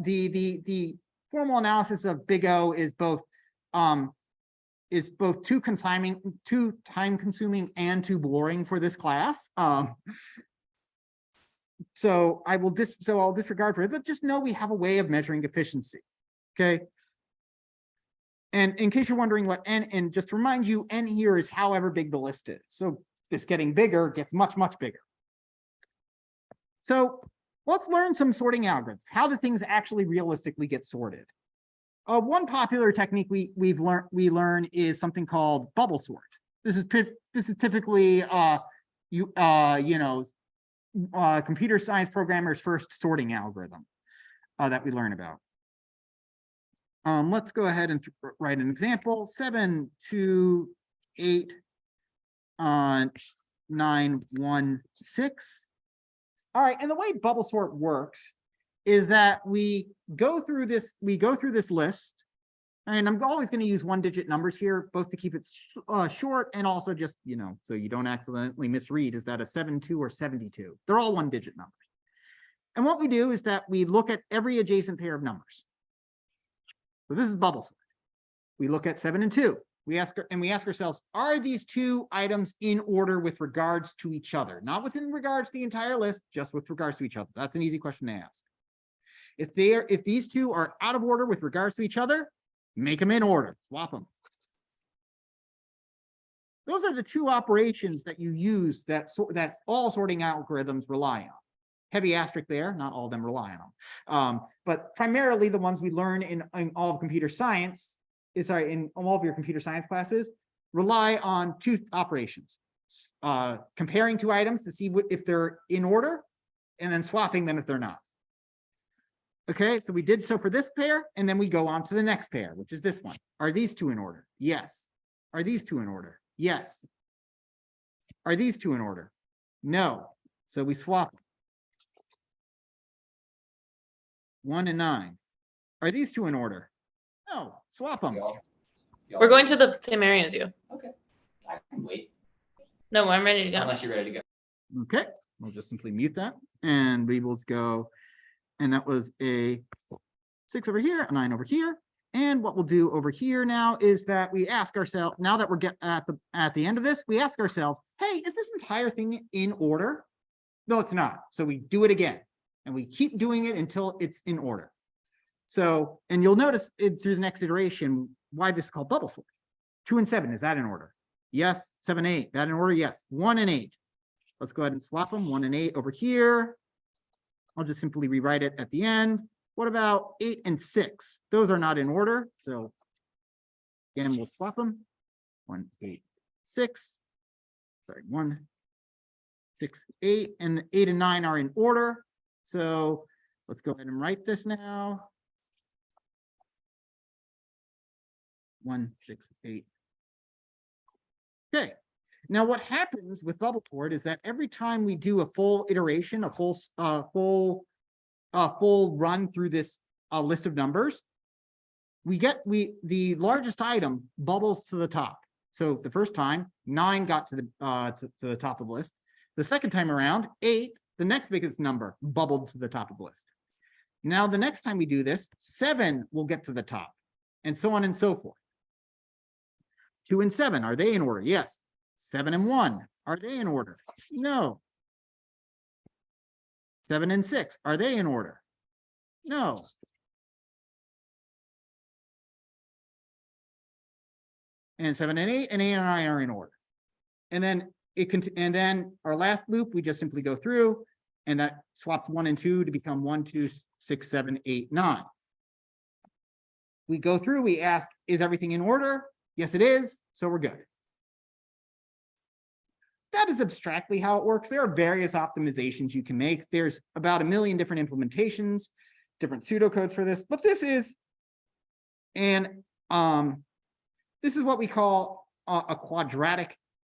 the formal analysis of big O is both too time consuming and too boring for this class. So I'll disregard for it, but just know we have a way of measuring efficiency. Okay. And in case you're wondering what n, and just to remind you, n here is however big the list is. So this getting bigger gets much, much bigger. So let's learn some sorting algorithms. How do things actually realistically get sorted? One popular technique we learn is something called bubble sort. This is typically computer science programmers' first sorting algorithm that we learn about. Let's go ahead and write an example: 7, 2, 8, 9, 1, 6. All right, and the way bubble sort works is that we go through this list, and I'm always going to use 1-digit numbers here, both to keep it short and also just, so you don't accidentally misread, is that a 72 or 72? They're all 1-digit numbers. And what we do is that we look at every adjacent pair of numbers. So this is bubble sort. We look at 7 and 2. We ask ourselves, are these two items in order with regards to each other? Not within regards to the entire list, just with regards to each other. That's an easy question to ask. If these two are out of order with regards to each other, make them in order, swap them. Those are the two operations that you use that all sorting algorithms rely on. Heavy asterisk there, not all of them rely on them. But primarily the ones we learn in all of computer science, in all of your computer science classes, rely on two operations. Comparing two items to see if they're in order, and then swapping them if they're not. Okay, so we did so for this pair, and then we go on to the next pair, which is this one. Are these two in order? Yes. Are these two in order? Yes. Are these two in order? No. So we swap them. 1 and 9. Are these two in order? No. Swap them. We're going to the same area as you. Okay. I can wait. No, I'm ready to go. Unless you're ready to go. Okay. We'll just simply mute that, and we will go. And that was a 6 over here, a 9 over here. And what we'll do over here now is that we ask ourselves, now that we're at the end of this, we ask ourselves, hey, is this entire thing in order? No, it's not. So we do it again, and we keep doing it until it's in order. So, and you'll notice through the next iteration why this is called bubble sort. 2 and 7, is that in order? Yes. 7, 8, that in order? Yes. 1 and 8. Let's go ahead and swap them. 1 and 8 over here. I'll just simply rewrite it at the end. What about 8 and 6? Those are not in order. So again, we'll swap them. 1, 8, 6. Sorry, 1, 6, 8, and the 8 and 9 are in order. So let's go ahead and write this now. 1, 6, 8. Okay. Now what happens with bubble sort is that every time we do a full iteration, a full run through this list of numbers, the largest item bubbles to the top. So the first time 9 got to the top of the list. The second time around 8, the next biggest number, bubbled to the top of the list. Now the next time we do this, 7 will get to the top, and so on and so forth. 2 and 7, are they in order? Yes. 7 and 1, are they in order? No. 7 and 6, are they in order? No. And 7 and 8 and 8 and 9 are in order. And then our last loop, we just simply go through, and that swaps 1 and 2 to become 1, 2, 6, 7, 8, 9. We go through, we ask, is everything in order? Yes, it is. So we're good. That is abstractly how it works. There are various optimizations you can make. There's about 1 million different implementations, different pseudocodes for this, but this is what we call a quadratic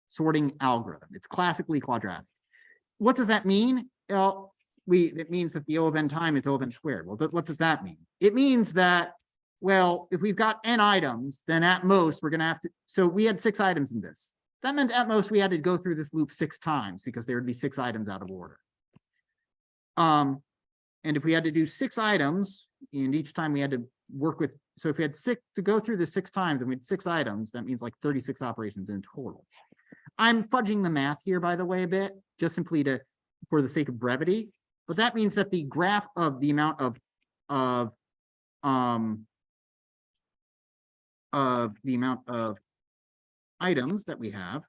sorting algorithm. It's classically quadratic. What does that mean? Well, it means that the O of n time is O of n squared. Well, what does that mean? It means that, well, if we've got n items, then at most we're going to have to, so we had 6 items in this. That meant at most we had to go through this loop 6 times because there would be 6 items out of order. And if we had to do 6 items, and each time we had to work with, so if we had 6 to go through the 6 times and we had 6 items, that means like 36 operations in total. I'm fudging the math here, by the way, a bit, just simply for the sake of brevity. But that means that the graph of the amount of items that we have,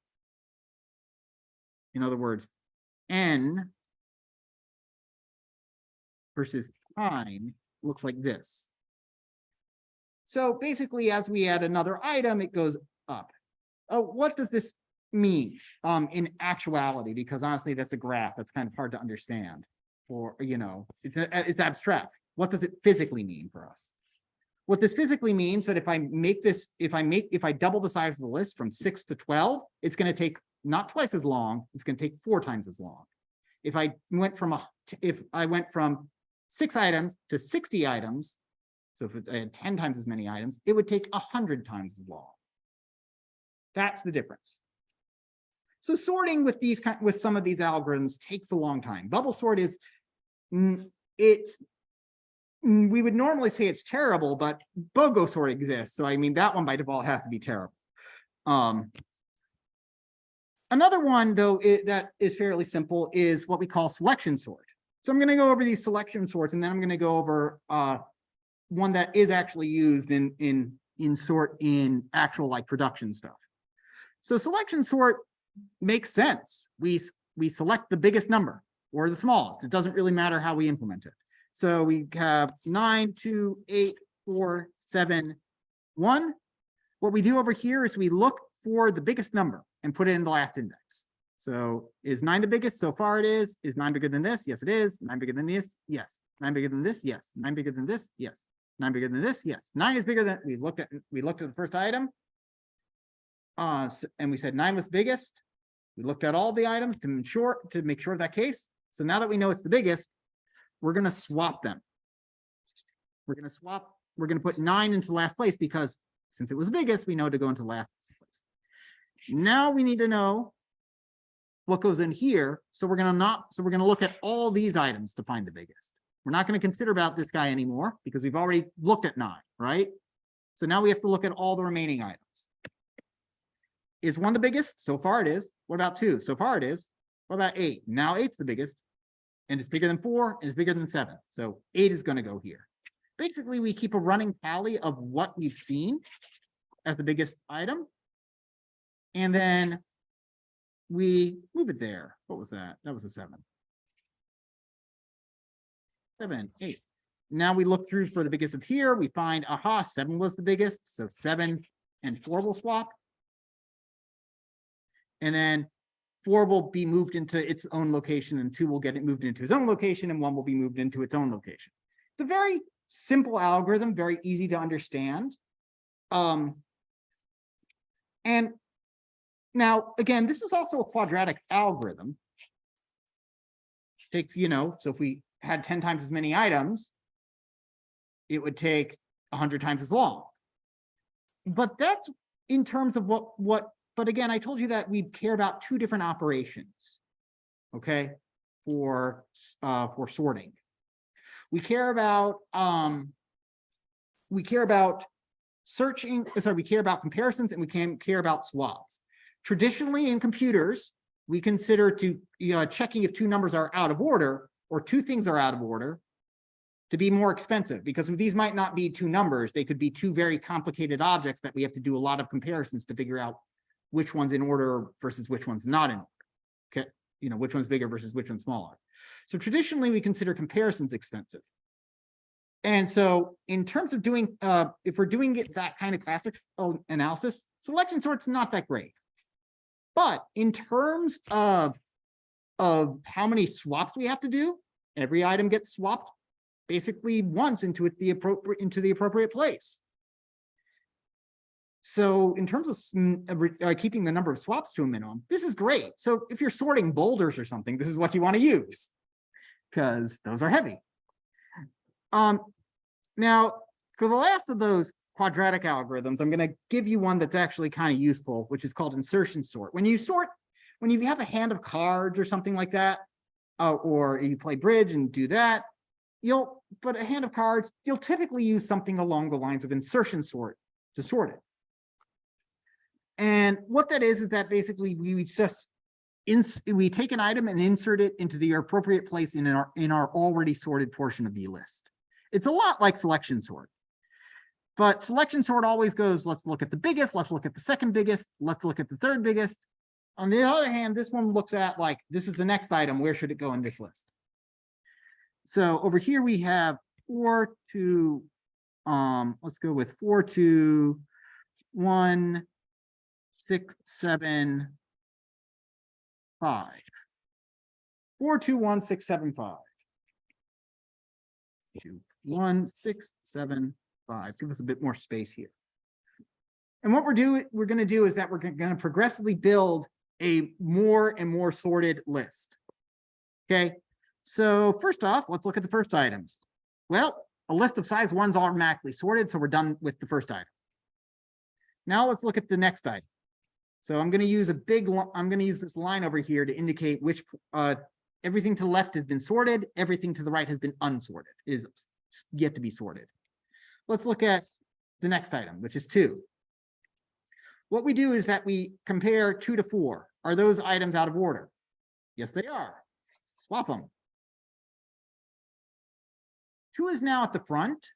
in other words, n versus time, looks like this. So basically, as we add another item, it goes up. What does this mean in actuality? Because honestly, that's a graph that's kind of hard to understand, or it's abstract. What does it physically mean for us? What this physically means that if I double the size of the list from 6 to 12, it's going to take not twice as long. It's going to take 4 times as long. If I went from 6 items to 60 items, so if I had 10 times as many items, it would take 100 times as long. That's the difference. So sorting with some of these algorithms takes a long time. Bubble sort is we would normally say it's terrible, but BOGO sort exists. So I mean, that one by default has to be terrible. Another one, though, that is fairly simple is what we call selection sort. So I'm going to go over these selection sorts, and then I'm going to go over one that is actually used in sort in actual like production stuff. So selection sort makes sense. We select the biggest number or the smallest. It doesn't really matter how we implement it. So we have 9, 2, 8, 4, 7, 1. What we do over here is we look for the biggest number and put it in the last index. So is 9 the biggest? So far it is. Is 9 bigger than this? Yes, it is. 9 bigger than this? Yes. 9 bigger than this? Yes. 9 bigger than this? Yes. 9 bigger than this? Yes. 9 is bigger than, we looked at the first item. And we said 9 was the biggest. We looked at all the items to make sure of that case. So now that we know it's the biggest, we're going to swap them. We're going to put 9 into last place because since it was biggest, we know to go into last place. Now we need to know what goes in here. So we're going to look at all these items to find the biggest. We're not going to consider about this guy anymore because we've already looked at 9, right? So now we have to look at all the remaining items. Is 1 the biggest? So far it is. What about 2? So far it is. What about 8? Now 8's the biggest. And it's bigger than 4, and it's bigger than 7. So 8 is going to go here. Basically, we keep a running tally of what we've seen as the biggest item. And then we move it there. What was that? That was a 7. 7, 8. Now we look through for the biggest of here. We find, aha, 7 was the biggest. So 7 and 4 will swap. And then 4 will be moved into its own location, and 2 will get it moved into its own location, and 1 will be moved into its own location. It's a very simple algorithm, very easy to understand. And now, again, this is also a quadratic algorithm. It takes, so if we had 10 times as many items, it would take 100 times as long. But that's in terms of but again, I told you that we care about 2 different operations, okay, for sorting. We care about searching, we care about comparisons, and we can care about swaps. Traditionally in computers, we consider checking if 2 numbers are out of order or 2 things are out of order to be more expensive, because these might not be 2 numbers. They could be 2 very complicated objects that we have to do a lot of comparisons to figure out which one's in order versus which one's not in order. Okay, which one's bigger versus which one's smaller. So traditionally we consider comparisons expensive. And so in terms of doing, if we're doing that kind of classic analysis, selection sort's not that great. But in terms of how many swaps we have to do, every item gets swapped basically once into the appropriate place. So in terms of keeping the number of swaps to a minimum, this is great. So if you're sorting boulders or something, this is what you want to use, because those are heavy. Now, for the last of those quadratic algorithms, I'm going to give you one that's actually kind of useful, which is called insertion sort. When you have a hand of cards or something like that, or you play bridge and do that, but a hand of cards, you'll typically use something along the lines of insertion sort to sort it. And what that is that basically we take an item and insert it into the appropriate place in our already sorted portion of the list. It's a lot like selection sort, but selection sort always goes, let's look at the biggest, let's look at the second biggest, let's look at the third biggest. On the other hand, this one looks at like, this is the next item, where should it go in this list? So over here we have 4 to, let's go with 4 to 1, 6, 7, 5. 4, 2, 1, 6, 7, 5. 2, 1, 6, 7, 5. Give us a bit more space here. And what we're going to do is that we're going to progressively build a more and more sorted list. Okay. So first off, let's look at the first item. Well, a list of size 1's automatically sorted, so we're done with the first item. Now let's look at the next item. So I'm going to use this line over here to indicate which everything to the left has been sorted, everything to the right has been unsorted, is yet to be sorted. Let's look at the next item, which is 2. What we do is that we compare 2 to 4. Are those items out of order? Yes, they are. Swap them. 2 is now at the front,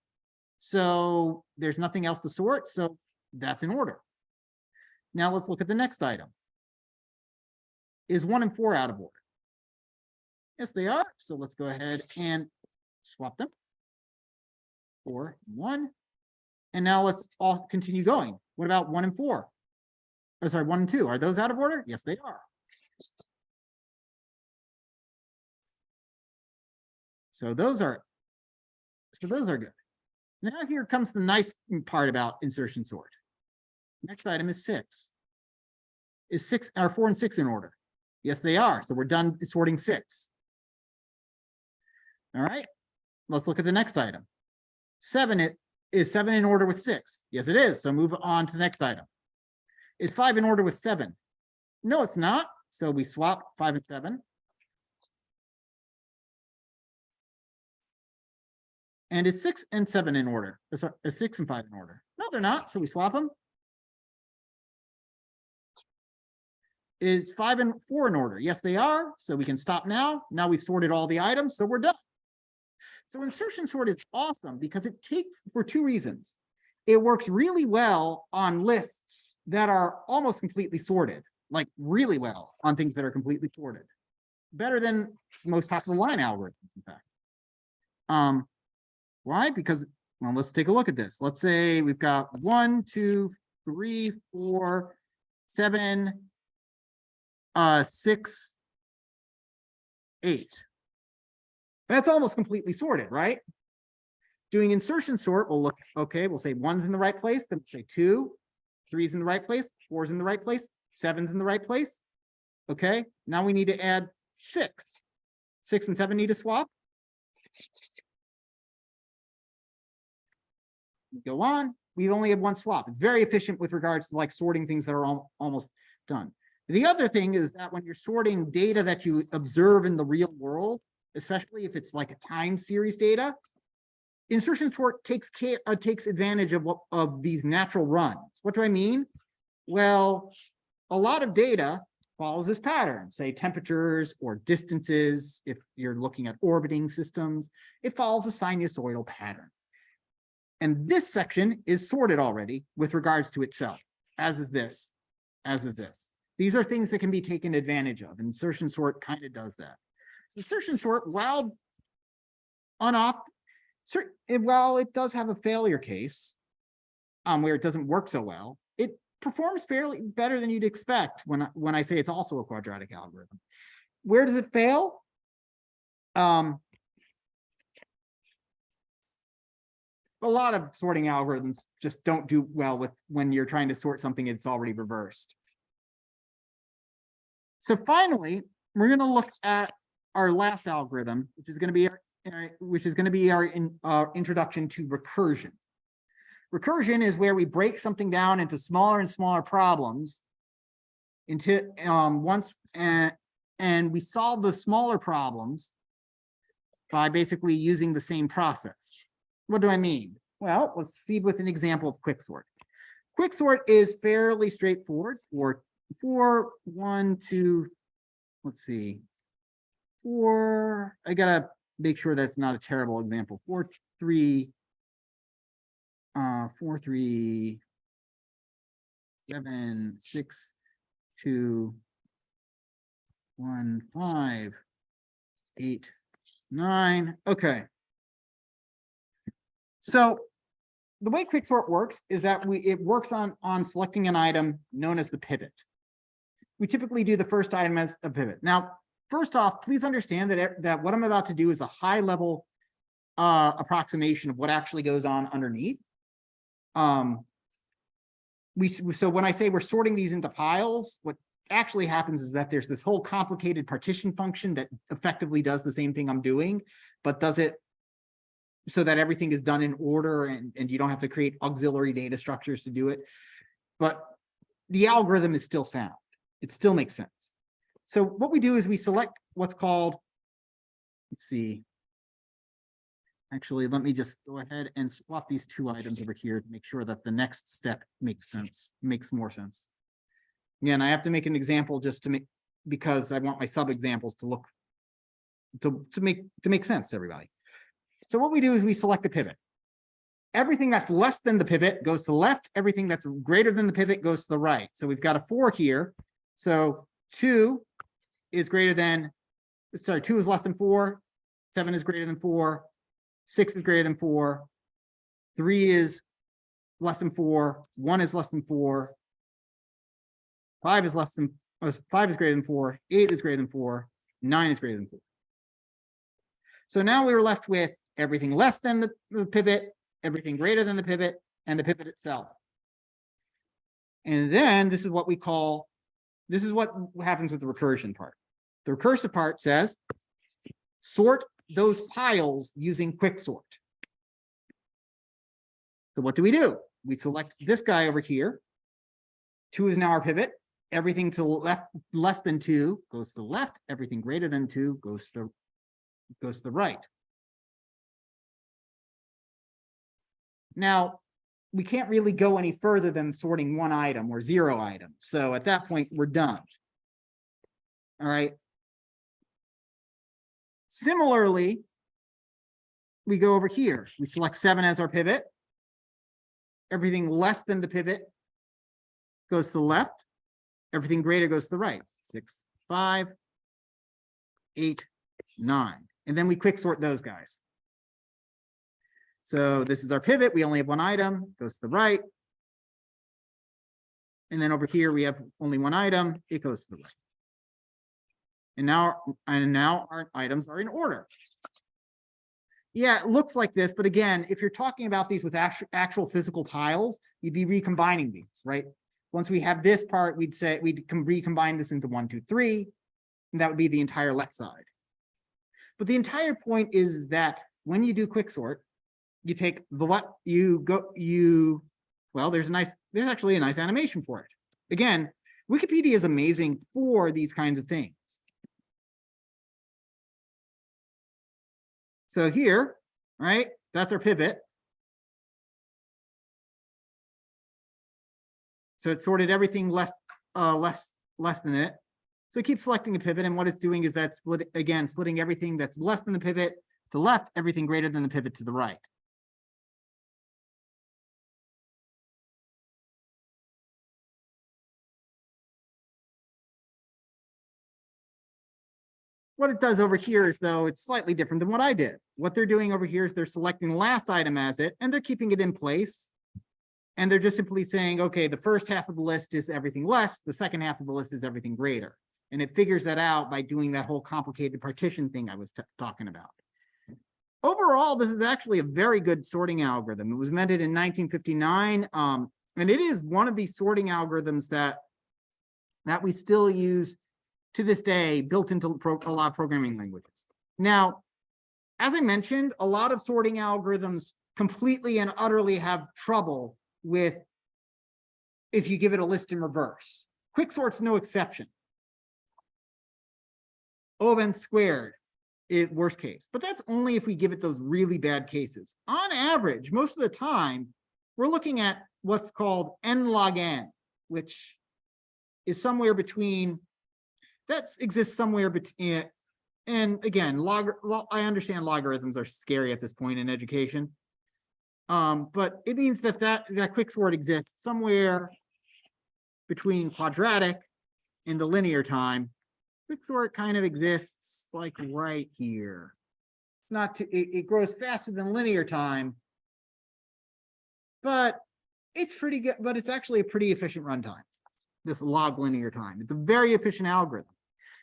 so there's nothing else to sort, so that's in order. Now let's look at the next item. Is 1 and 4 out of order? Yes, they are. So let's go ahead and swap them. 4, 1. And now let's all continue going. What about 1 and 4? Oh, sorry, 1 and 2. Are those out of order? Yes, they are. So those are good. Now here comes the nice part about insertion sort. Next item is 6. Is 4 and 6 in order? Yes, they are. So we're done sorting 6. All right. Let's look at the next item. 7 is 7 in order with 6? Yes, it is. So move on to the next item. Is 5 in order with 7? No, it's not. So we swap 5 and 7. And is 6 and 7 in order? Is 6 and 5 in order? No, they're not. So we swap them. Is 5 and 4 in order? Yes, they are. So we can stop now. Now we've sorted all the items, so we're done. So insertion sort is awesome because it takes, for 2 reasons. It works really well on lists that are almost completely sorted, like really well on things that are completely sorted. Better than most top of the line algorithms, in fact. Why? Because, well, let's take a look at this. Let's say we've got 1, 2, 3, 4, 7, 6, 8. That's almost completely sorted, right? Doing insertion sort, we'll look, okay, we'll say 1's in the right place, then we'll say 2, 3's in the right place, 4's in the right place, 7's in the right place. Okay, now we need to add 6. 6 and 7 need to swap. We go on, we only have one swap. It's very efficient with regards to like sorting things that are almost done. The other thing is that when you're sorting data that you observe in the real world, especially if it's like a time series data, insertion sort takes advantage of these natural runs. What do I mean? Well, a lot of data follows this pattern, say temperatures or distances. If you're looking at orbiting systems, it follows a sinusoidal pattern. And this section is sorted already with regards to itself, as is this, as is this. These are things that can be taken advantage of. Insertion sort kind of does that. So insertion sort, while it does have a failure case where it doesn't work so well, it performs fairly better than you'd expect when I say it's also a quadratic algorithm. Where does it fail? A lot of sorting algorithms just don't do well with when you're trying to sort something it's already reversed. So finally, we're going to look at our last algorithm, which is going to be our introduction to recursion. Recursion is where we break something down into smaller and smaller problems and we solve the smaller problems by basically using the same process. What do I mean? Well, let's see with an example of quicksort. Quicksort is fairly straightforward for 1, 2, let's see, 4, I gotta make sure that's not a terrible example. 4, 3, 7, 6, 2, 1, 5, 8, 9. Okay. So the way quicksort works is that it works on selecting an item known as the pivot. We typically do the first item as a pivot. Now, first off, please understand that what I'm about to do is a high level approximation of what actually goes on underneath. So when I say we're sorting these into piles, what actually happens is that there's this whole complicated partition function that effectively does the same thing I'm doing, but does it so that everything is done in order and you don't have to create auxiliary data structures to do it. But the algorithm is still sound. It still makes sense. So what we do is we select what's called, let's see. Actually, let me just go ahead and swap these two items over here to make sure that the next step makes sense, makes more sense. Again, I have to make an example just to make, because I want my sub examples to look, to make sense to everybody. So what we do is we select the pivot. Everything that's less than the pivot goes to the left. Everything that's greater than the pivot goes to the right. So we've got a 4 here. So 2 is greater than, sorry, 2 is less than 4. 7 is greater than 4. 6 is greater than 4. 3 is less than 4. 1 is less than 4. 5 is less than, 5 is greater than 4. 8 is greater than 4. 9 is greater than 4. So now we were left with everything less than the pivot, everything greater than the pivot, and the pivot itself. And then this is what we call, this is what happens with the recursion part. The recursive part says, sort those piles using quicksort. So what do? We select this guy over here. 2 is now our pivot. Everything to the left, less than 2 goes to the left. Everything greater than 2 goes to the right. Now, we can't really go any further than sorting 1 item or 0 items. So at that point, we're done. All right. Similarly, we go over here. We select 7 as our pivot. Everything less than the pivot goes to the left. Everything greater goes to the right. 6, 5, 8, 9. And then we quicksort those guys. So this is our pivot. We only have one item, goes to the right. And then over here, we have only one item, it goes to the right. And now our items are in order. Yeah, it looks like this, but again, if you're talking about these with actual physical tiles, you'd be recombining these, right? Once we have this part, we'd say we'd recombine this into 1, 2, 3, and that would be the entire left side. But the entire point is that when you do quicksort, you take the well, there's actually a nice animation for it. Again, Wikipedia is amazing for these kinds of things. So here, right, that's our pivot. So it sorted everything less than it. So it keeps selecting a pivot, and what it's doing is that splitting everything that's less than the pivot to the left, everything greater than the pivot to the right. What it does over here is, though, it's slightly different than what I did. What they're doing over here is they're selecting the last item as it, and they're keeping it in place. And they're just simply saying, okay, the first half of the list is everything less, the second half of the list is everything greater. And it figures that out by doing that whole complicated partition thing I was talking about. Overall, this is actually a very good sorting algorithm. It was invented in 1959, and it is one of these sorting algorithms that we still use to this day, built into a lot of programming languages. Now, as I mentioned, a lot of sorting algorithms completely and utterly have trouble with if you give it a list in reverse. Quicksort's no exception. O(n) squared, worst case, but that's only if we give it those really bad cases. On average, most of the time, we're looking at what's called n log n, which is somewhere between, that exists somewhere between, and again, I understand logarithms are scary at this point in education. But it means that quicksort exists somewhere between quadratic and the linear time. Quicksort kind of exists like right here. It grows faster than linear time, but it's pretty good, but it's actually a pretty efficient runtime, this log linear time. It's a very efficient algorithm.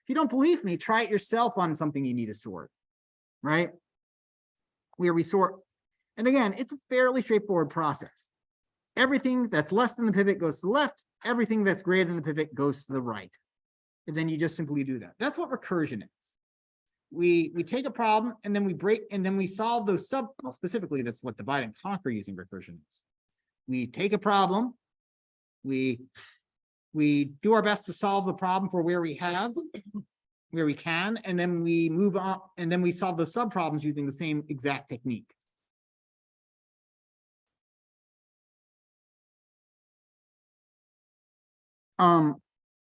If you don't believe me, try it yourself on something you need to sort, right? Where we sort, and again, it's a fairly straightforward process. Everything that's less than the pivot goes to the left, everything that's greater than the pivot goes to the right. And then you just simply do that. That's what recursion is. We take a problem and then we break, and then we solve those well, specifically, that's what divide and conquer using recursion is. We take a problem, we do our best to solve the problem for where we can, and then we move on, and then we solve the subproblems using the same exact technique.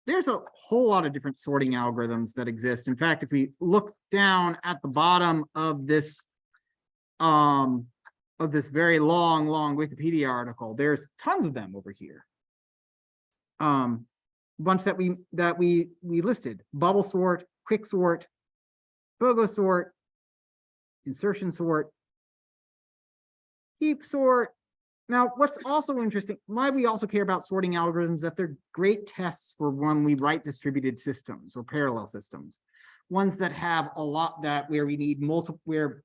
There's a whole lot of different sorting algorithms that exist. In fact, if we look down at the bottom of this very long Wikipedia article, there's tons of them over here. Bunch that we listed: bubble sort, quick sort, BOGO sort, insertion sort, heap sort. Now, what's also interesting, why we also care about sorting algorithms, that they're great tests for when we write distributed systems or parallel systems, ones that have a lot where we need multiple, where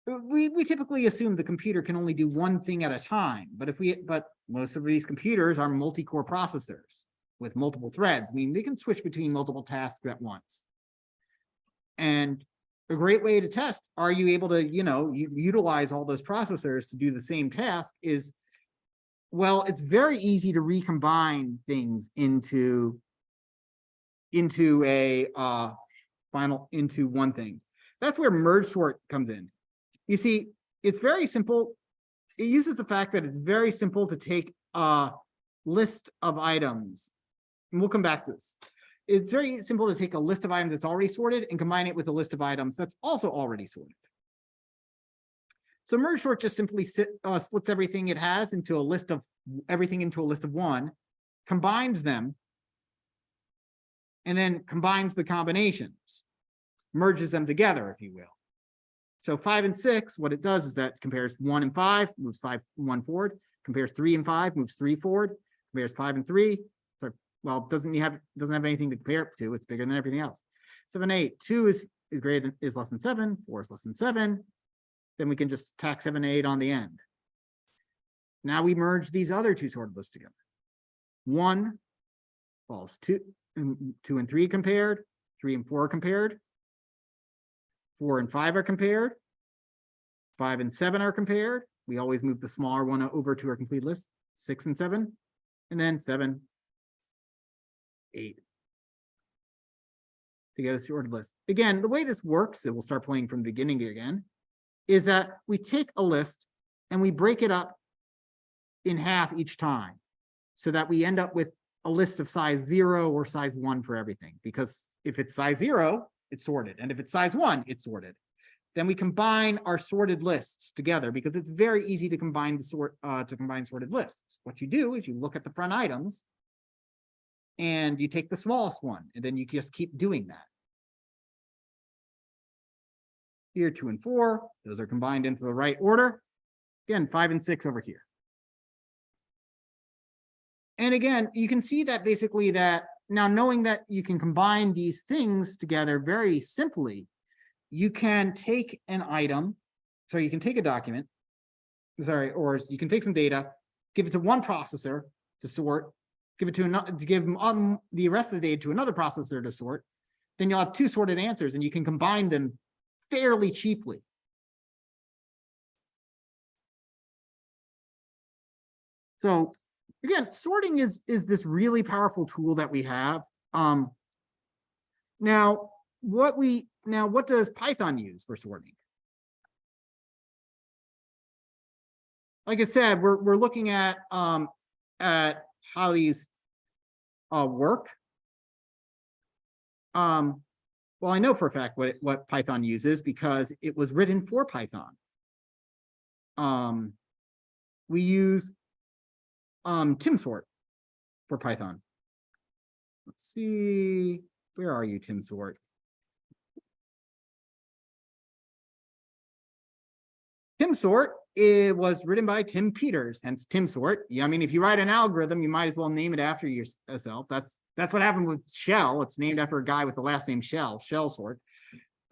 we typically assume the computer can only do one thing at a time, but most of these computers are multi-core processors with multiple threads. I mean, they can switch between multiple tasks at once. And a great way to test, are you able to, utilize all those processors to do the same task is, well, it's very easy to recombine things into one thing. That's where merge sort comes in. You see, it's very simple. It uses the fact that it's very simple to take a list of items, and we'll come back to this. It's very simple to take a list of items that's already sorted and combine it with a list of items that's also already sorted. So merge sort just simply splits everything it has into a list of one, combines them, and then combines the combinations, merges them together, if you will. So 5 and 6, what it does is that compares 1 and 5, moves 5, 1 forward, compares 3 and 5, moves 3 forward, compares 5 and 3. So, well, it doesn't have anything to compare it to. It's bigger than everything else. 7, 8, 2 is less than 7, 4 is less than 7. Then we can just tack 7 and 8 on the end. Now we merge these other two sorted lists together. 1 falls 2 and 3 compared, 3 and 4 are compared, 4 and 5 are compared, 5 and 7 are compared. We always move the smaller one over to our complete list. 6 and 7, and then 7, 8 to get a sorted list. Again, the way this works, and we'll start playing from the beginning again, is that we take a list and we break it up in half each time, so that we end up with a list of size 0 or size 1 for everything. Because if it's size 0, it's sorted, and if it's size 1, it's sorted. Then we combine our sorted lists together, because it's very easy to combine sorted lists. What you do is you look at the front items and you take the smallest one, and then you just keep doing that. Here, 2 and 4, those are combined into the right order. Again, 5 and 6 over here. And again, you can see that basically that now, knowing that you can combine these things together very simply, you can take an item, so you can take a document, or you can take some data, give it to one processor to sort, give it to another, to give the rest of the data to another processor to sort. Then you'll have 2 sorted answers, and you can combine them fairly cheaply. So again, sorting is this really powerful tool that we have. Now, what does Python use for sorting? Like I said, we're looking at how these work. Well, I know for a fact what Python uses, because it was written for Python. We use TimSort for Python. Let's see, where are you, TimSort? TimSort, it was written by Tim Peters, hence TimSort. Yeah, I mean, if you write an algorithm, you might as well name it after yourself. That's what happened with Shell. It's named after a guy with the last name Shell sort.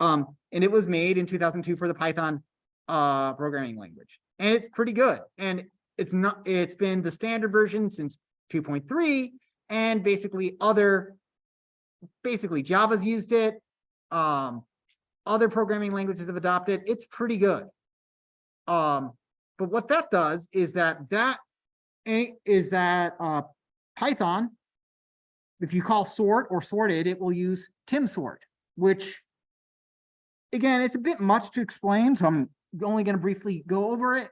And it was made in 2002 for the Python programming language, and it's pretty good. And it's been the standard version since 2.3, and basically Java's used it. Other programming languages have adopted. It's pretty good. But what that does is that Python, if you call sort or sorted, it will use TimSort, which again, it's a bit much to explain, so I'm only going to briefly go over it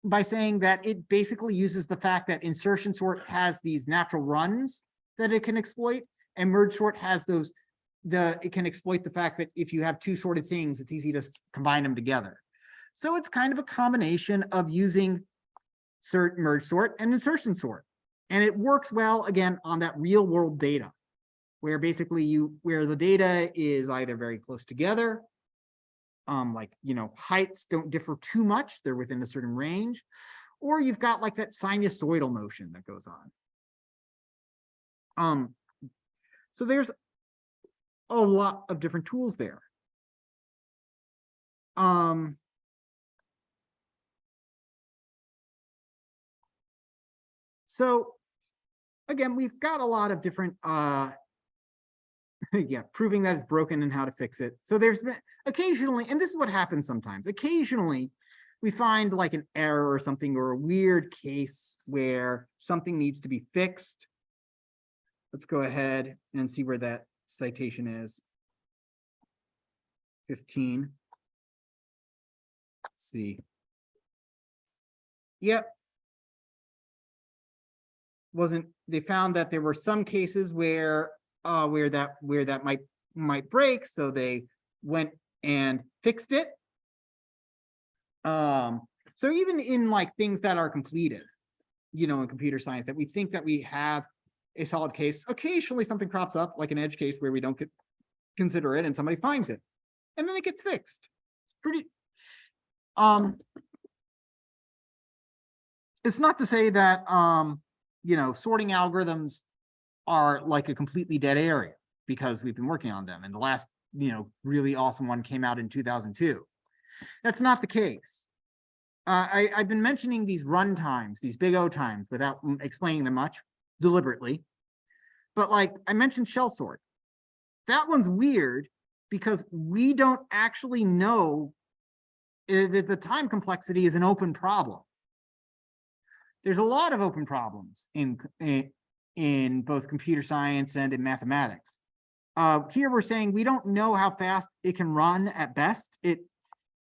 by saying that it basically uses the fact that insertion sort has these natural runs that it can exploit, and merge sort has it can exploit the fact that if you have 2 sorted things, it's easy to combine them together. So it's kind of a combination of using merge sort and insertion sort. And it works well, again, on that real world data, where basically where the data is either very close together, like, heights don't differ too much, they're within a certain range, or you've got like that sinusoidal motion that goes on. So there's a lot of different tools there. So again, we've got a lot of different proving that it's broken and how to fix it. So there's been occasionally, and this is what happens sometimes, occasionally we find like an error or something, or a weird case where something needs to be fixed. Let's go ahead and see where that citation is. 15. Let's see. Yep. They found that there were some cases where that might break, so they went and fixed it. So even in like things that are completed, in computer science, that we think that we have a solid case, occasionally something crops up, like an edge case where we don't consider it, and somebody finds it, and then it gets fixed. It's not to say that, sorting algorithms are like a completely dead area, because we've been working on them, and the last, really awesome one came out in 2002. That's not the case. I've been mentioning these run times, these big O times, without explaining them much deliberately. But like I mentioned shell sort. That one's weird because we don't actually know that the time complexity is an open problem. There's a lot of open problems in both computer science and in mathematics. Here we're saying we don't know how fast it can run at best.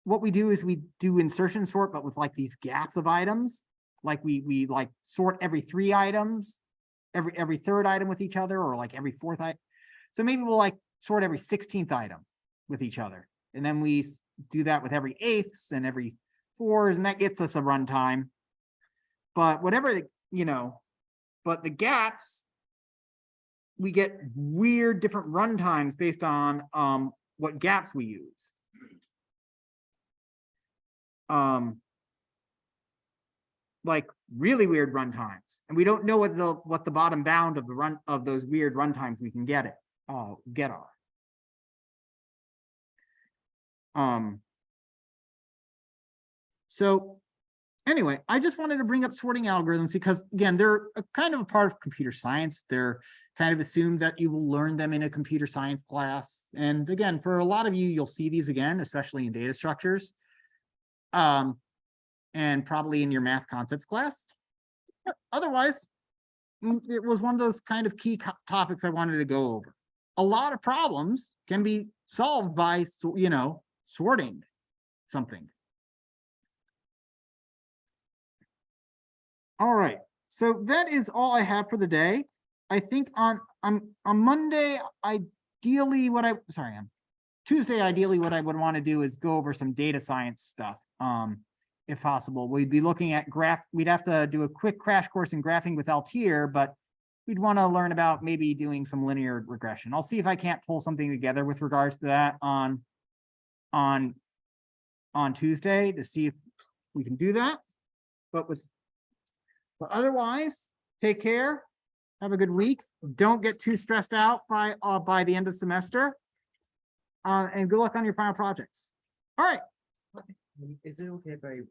What we do is we do insertion sort, but with like these gaps of items. Like we like sort every 3 items, every 3rd item with each other, or like every 4th item. So maybe we'll like sort every 16th item with each other. And then we do that with every 8ths and every 4s, and that gets us a runtime. But whatever, but the gaps, we get weird different runtimes based on what gaps we use. Like really weird runtimes, and we don't know what the bottom bound of those weird runtimes we can get are. So anyway, I just wanted to bring up sorting algorithms because, again, they're kind of a part of computer science. They're kind of assumed that you will learn them in a computer science class. And again, for a lot of you, you'll see these again, especially in data structures, and probably in your math concepts class. But otherwise, it was one of those kind of key topics I wanted to go over. A lot of problems can be solved by, sorting something. All right, so that is all I have for the day. I think on Monday, ideally, on Tuesday, ideally, what I would want to do is go over some data science stuff, if possible. We'd be looking at we'd have to do a quick crash course in graphing with Altier, but we'd want to learn about maybe doing some linear regression. I'll see if I can't pull something together with regards to that on Tuesday to see if we can do that. But otherwise, take care. Have a good week. Don't get too stressed out by the end of the semester. And good luck on your final projects. All right. Is it okay if I